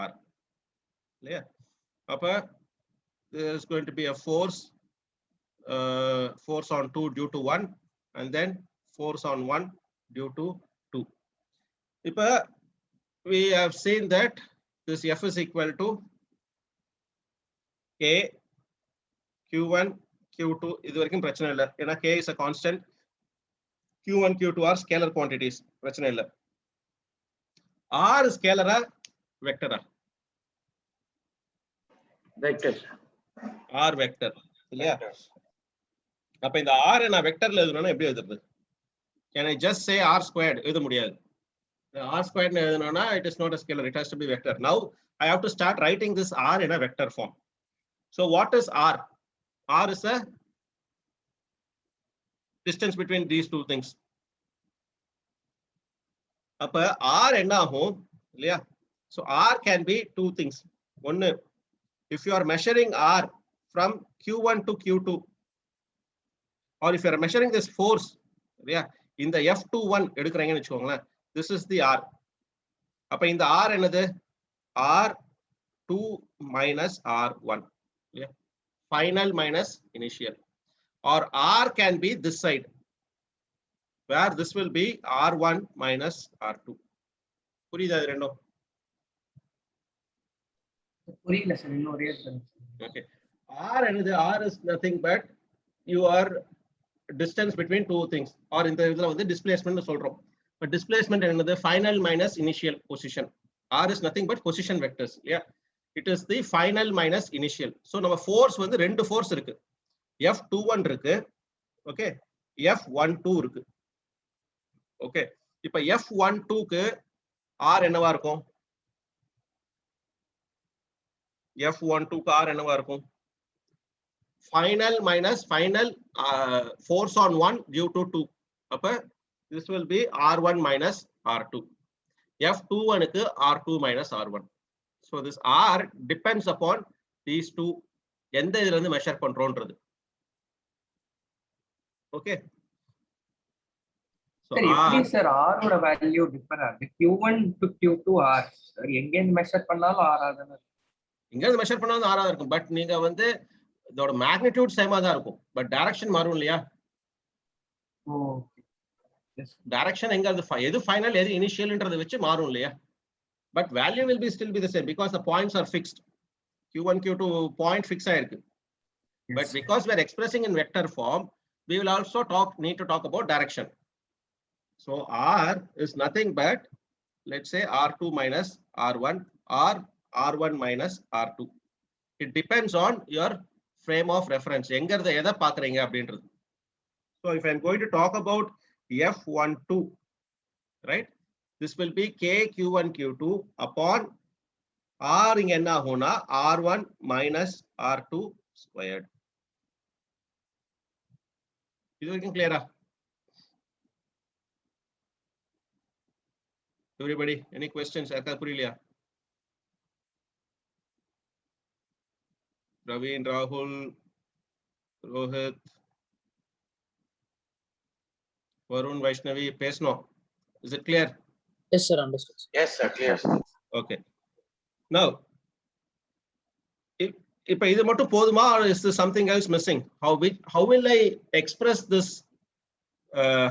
r. Yeah, appa there is going to be a force on 2 due to 1, and then force on 1 due to 2. Ipa we have seen that this F is equal to K Q1 Q2. இது வரைக்கும் பிரச்சனை இல்லை, ஏன்னா K is a constant, Q1 Q2 are scalar quantities, பிரச்சனை இல்லை. R scalar vector vector, R vector இல்லையா? அப்ப இந்த R நான் வெக்டர்ல எழுதணும்னா எப்படி எழுதுறது? Can I just say R squared? எழுத முடியாது. R squared, it is not a scalar, it has to be vector. Now I have to start writing this R in a vector form. So what is R? R is a distance between these two things. அப்ப R என்ன ஆகும் இல்லையா? So R can be two things. One, if you are measuring R from Q1 to Q2, or if you are measuring this force, இல்லையா, இந்த F21 எடுக்கறீங்கன்னு வெச்சுக்கோங்களேன், this is the R. அப்ப இந்த R என்னது? R2 minus R1, இல்லையா? Final minus initial. Or R can be this side, where this will be R1 minus R2. புரியுதா இது ரெண்டும்? புரியல சார், இன்னும் ஒரே சார். Okay. R என்னது? R is nothing but your distance between two things, or இந்த இதுல வந்து displacement சொல்றோம். But displacement என்னது? Final minus initial position. R is nothing but position vectors. Yeah, it is the final minus initial. So நம்ம force வந்து ரெண்டு force இருக்கு. F21 இருக்கு, okay, F12 இருக்கு. Okay, இப்ப F12 க்கு R என்னவா இருக்கும்? F12 க்கு R என்னவா இருக்கும்? Final minus final force on 1 due to 2. அப்ப this will be R1 minus R2. F21 க்கு R2 minus R1. So this R depends upon these two. எந்த இதுல இருந்து மெஷர் பண்றோம்ன்றது. Okay. So சரி, எப்படி சார் R ஓட வேல்யூ டிஃபர் ஆகுது? Q1 to Q2 R. சரி, எங்க இருந்து மெஷர் பண்ணாலும் R ஆதானே. எங்க இருந்து மெஷர் பண்ணாலும் R ஆ இருக்கும். பட் நீங்க வந்து இதோட மேக்னிட்யூட் சேமா தான் இருக்கும். பட் டைரக்ஷன் மாறும் இல்லையா? ஓகே. எஸ். டைரக்ஷன் எங்க எது ஃபைனல் எது இனிஷியல்ன்றதை வச்சு மாறும் இல்லையா? But value will be still be the same because the points are fixed. Q1 Q2 point fix ஆயிருக்கு. But because we are expressing in vector form, we will also need to talk about direction. So R is nothing but, let's say, R2 minus R1 or R1 minus R2. It depends on your frame of reference. எங்கறத எதை பாக்குறீங்க அப்படின்றது. So if I'm going to talk about F12, right, this will be K Q1 Q2 upon R இங்க என்ன ஆகும்னா R1 minus R2 squared. இது வரைக்கும் clear-ஆ? Everybody, any questions? யாருக்காவது புரியலையா? Raveen, Rahul, Rohit, Varun, Vaishnavi, பேசணும். Is it clear? Yes, sir. Understood. Yes, sir. Clear. Okay. Now, இப்ப இது மட்டும் போதுமா, or is there something else missing? How will I express this?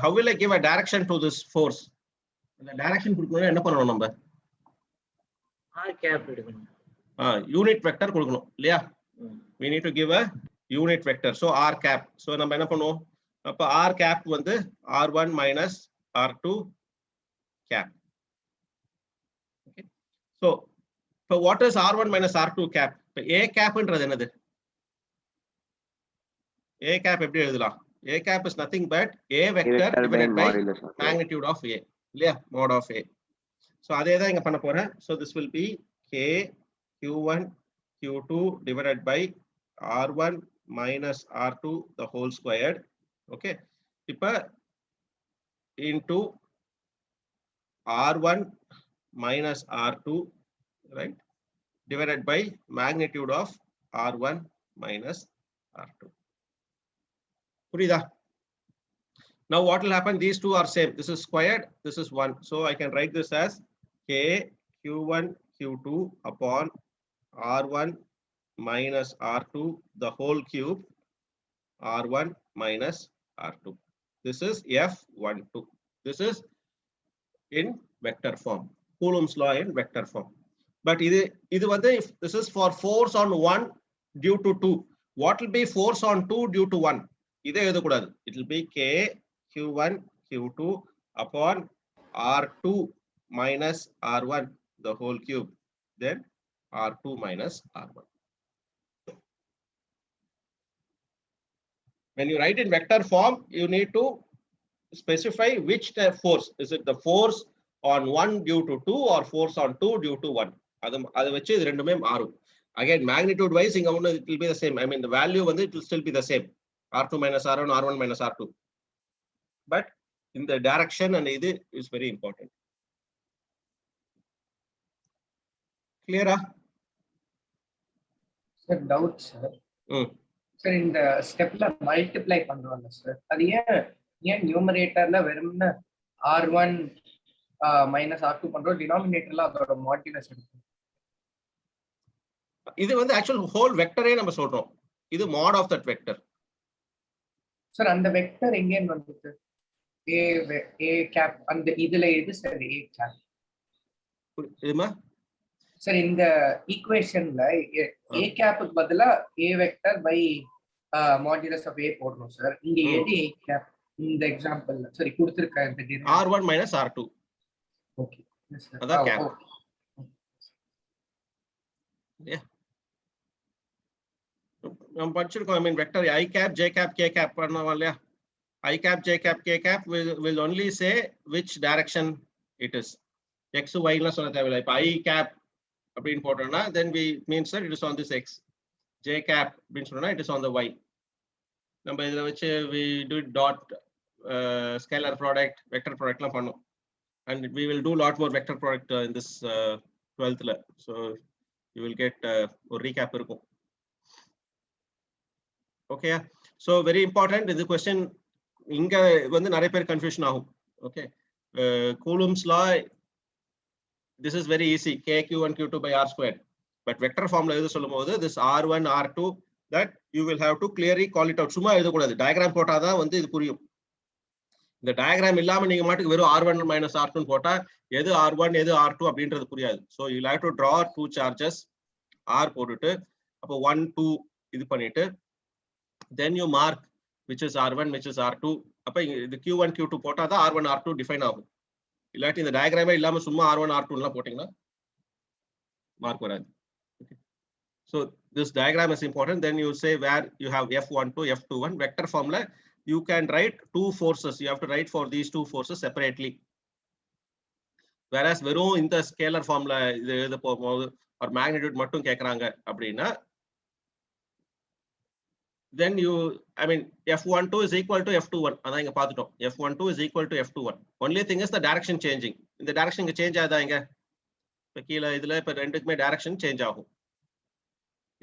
How will I give a direction to this force? இந்த direction கொடுக்கணும்னா என்ன பண்ணணும் நம்ம? R cap எடுக்கணும். யூனிட் வெக்டர் கொடுக்கணும் இல்லையா? We need to give a unit vector. So R cap. So நம்ம என்ன பண்ணுவோம்? அப்ப R cap வந்து R1 minus R2 cap. Okay. So what is R1 minus R2 cap? A cap ன்றது என்னது? A cap எப்படி எழுதலாம்? A cap is nothing but A vector divided by magnitude of A. இல்லையா? Mod of A. So அதே தான் இங்க பண்ண போறேன். So this will be K Q1 Q2 divided by R1 minus R2 the whole squared. Okay. இப்ப into R1 minus R2, right, divided by magnitude of R1 minus R2. புரியுதா? Now what will happen? These two are same. This is squared, this is 1. So I can write this as K Q1 Q2 upon R1 minus R2 the whole cube R1 minus R2. This is F12. This is in vector form. Coulomb's law in vector form. But இது வந்து if this is for force on 1 due to 2. What will be force on 2 due to 1? இதே எழுதக்கூடாது. It will be K Q1 Q2 upon R2 minus R1 the whole cube, then R2 minus R1. When you write in vector form, you need to specify which force. Is it the force on 1 due to 2 or force on 2 due to 1. அது வச்சு இது ரெண்டுமே மாறும். Again, magnitude wise, it will be the same. I mean, the value it will still be the same. R2 minus R1, R1 minus R2. But in the direction and it is very important. Clear? Sir, doubt, sir. Sir, in the step multiply பண்றோம்ல sir. அது ஏன் numeratorல வெறும்னா R1 minus R2 பண்றோம், denominatorல அதோட modulus எடுக்கும். இது actual whole vector நம்ம சொல்றோம். இது mod of that vector. Sir, அந்த vector எங்க வந்துச்சு? A cap அந்த இதுல எது sir A cap? இதுமா? Sir, இந்த equationல A cap க்கு பதிலா A vector by modulus of A போடணும் sir. இங்க எது A cap இந்த எக்ஸாம்பிள்ல? சரி கொடுத்திருக்க இந்த R1 minus R2. Okay. Yes sir. அதான் cap. Yeah. நம்ம படிச்சிருக்கோம். I mean vector I cap, J cap, K cap பண்ணோம் இல்லையா? I cap, J cap, K cap will only say which direction it is. X y லாம் சொல்ல தேவையில்லை. இப்ப I cap அப்படினு போட்டோம்னா then we means that it is on this X. J cap அப்படினு சொன்னா it is on the Y. நம்ம இதல வச்சு we do dot scalar product, vector product லாம் பண்ணோம். And we will do lot more vector product in this 12th la. So you will get a recap irukum. Okay, so very important this question inga vandu nare per confusion agum. Okay, Coulomb's law, this is very easy, k q1 q2 by r squared, but vector form la edu solumbodhu this r1 r2 that you will have to clearly call it out. Summa edu kodadhu diagram போட்டா தான் வந்து இது புரியும். இந்த diagram இல்லாம நீங்க மாட்டுக்கு வெறும் r1 minus r2 போட்டா எது r1 எது r2 அப்படின்றது புரியாது. So you will have to draw two charges r போட்டுட்டு அப்ப 1 2 இது பண்ணிட்டு then you mark which is r1 which is r2. அப்ப இது q1 q2 போட்டா தான் r1 r2 டிஃபைன் ஆகும். இல்லாட்டி இந்த டயகிராமே இல்லாம சும்மா r1 r2 லாம் போட்டீங்கன்னா மார்க் வராது. Okay, so this diagram is important. Then you say where you have f12 f21 vector formula. You can write two forces. You have to write for these two forces separately. Whereas வெறும் இந்த scalar formula இது எழுத போகும்போது or magnitude மட்டும் கேக்குறாங்க அப்படினா then you I mean f12 is equal to f21. அதான் இங்க பாத்துட்டோம். f12 is equal to f21. Only thing is the direction changing. இந்த direction இங்க சேஞ்ச் ஆகுதா இங்க? இப்ப கீழ இதுல இப்ப ரெண்டுக்குமே direction சேஞ்ச் ஆகும்.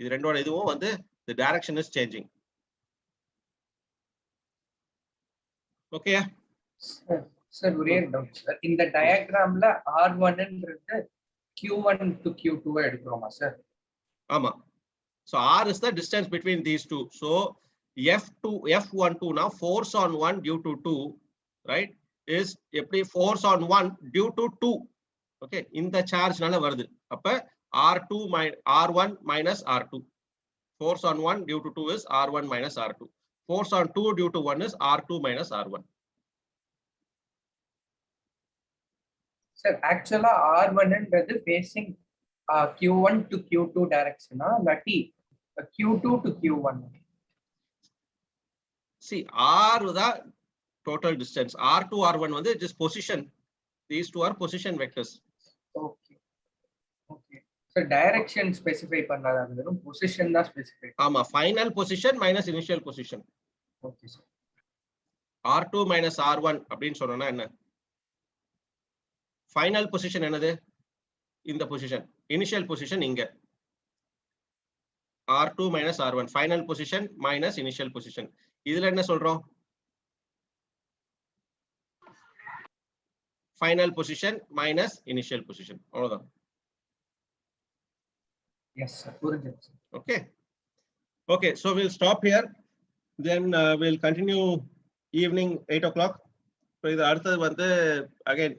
இது ரெண்டோட இதுவும் வந்து the direction is changing. Okay, sir ஒரே டவுட் சார், இந்த டயகிராம்ல r1 ன்றது q1 to q2 எடுக்கறோமா சார்? ஆமா. So r is the distance between these two. So f12 now force on 1 due to 2, right, is எப்படி force on 1 due to 2. Okay, இந்த சார்ஜ்னால வருது. அப்ப r1 minus r2. Force on 1 due to 2 is r1 minus r2. Force on 2 due to 1 is r2 minus r1. Sir, actually r1 ன்றது facing q1 to q2 direction இல்லாட்டி q2 to q1. See, r the total distance, r2 r1 வந்து just position. These two are position vectors. Okay, okay. So direction specify பண்ணாத வெறும் position தான் specify. ஆமா, final position minus initial position. Okay sir. r2 minus r1 அப்படினு சொன்னோம்னா என்ன? Final position என்னது? இந்த position. Initial position இங்க. r2 minus r1. Final position minus initial position. இதுல என்ன சொல்றோம்? Final position minus initial position. அவ்வளவுதான். Yes sir. புரிஞ்சுது. Okay. Okay, so we'll stop here. Then we'll continue evening 8 o'clock. So இது அடுத்தது வந்து again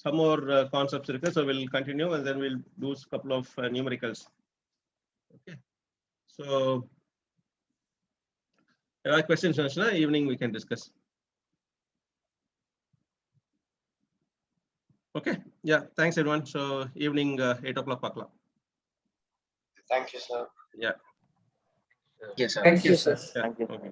some more concepts இருக்கு. So we'll continue and then we'll do a couple of numericals. Okay. So if there are questions, evening we can discuss. Okay. Yeah. Thanks everyone. So evening 8 o'clock பார்க்கலாம். Thank you sir. Yeah. Yes sir. Thank you sir. Yeah. Okay.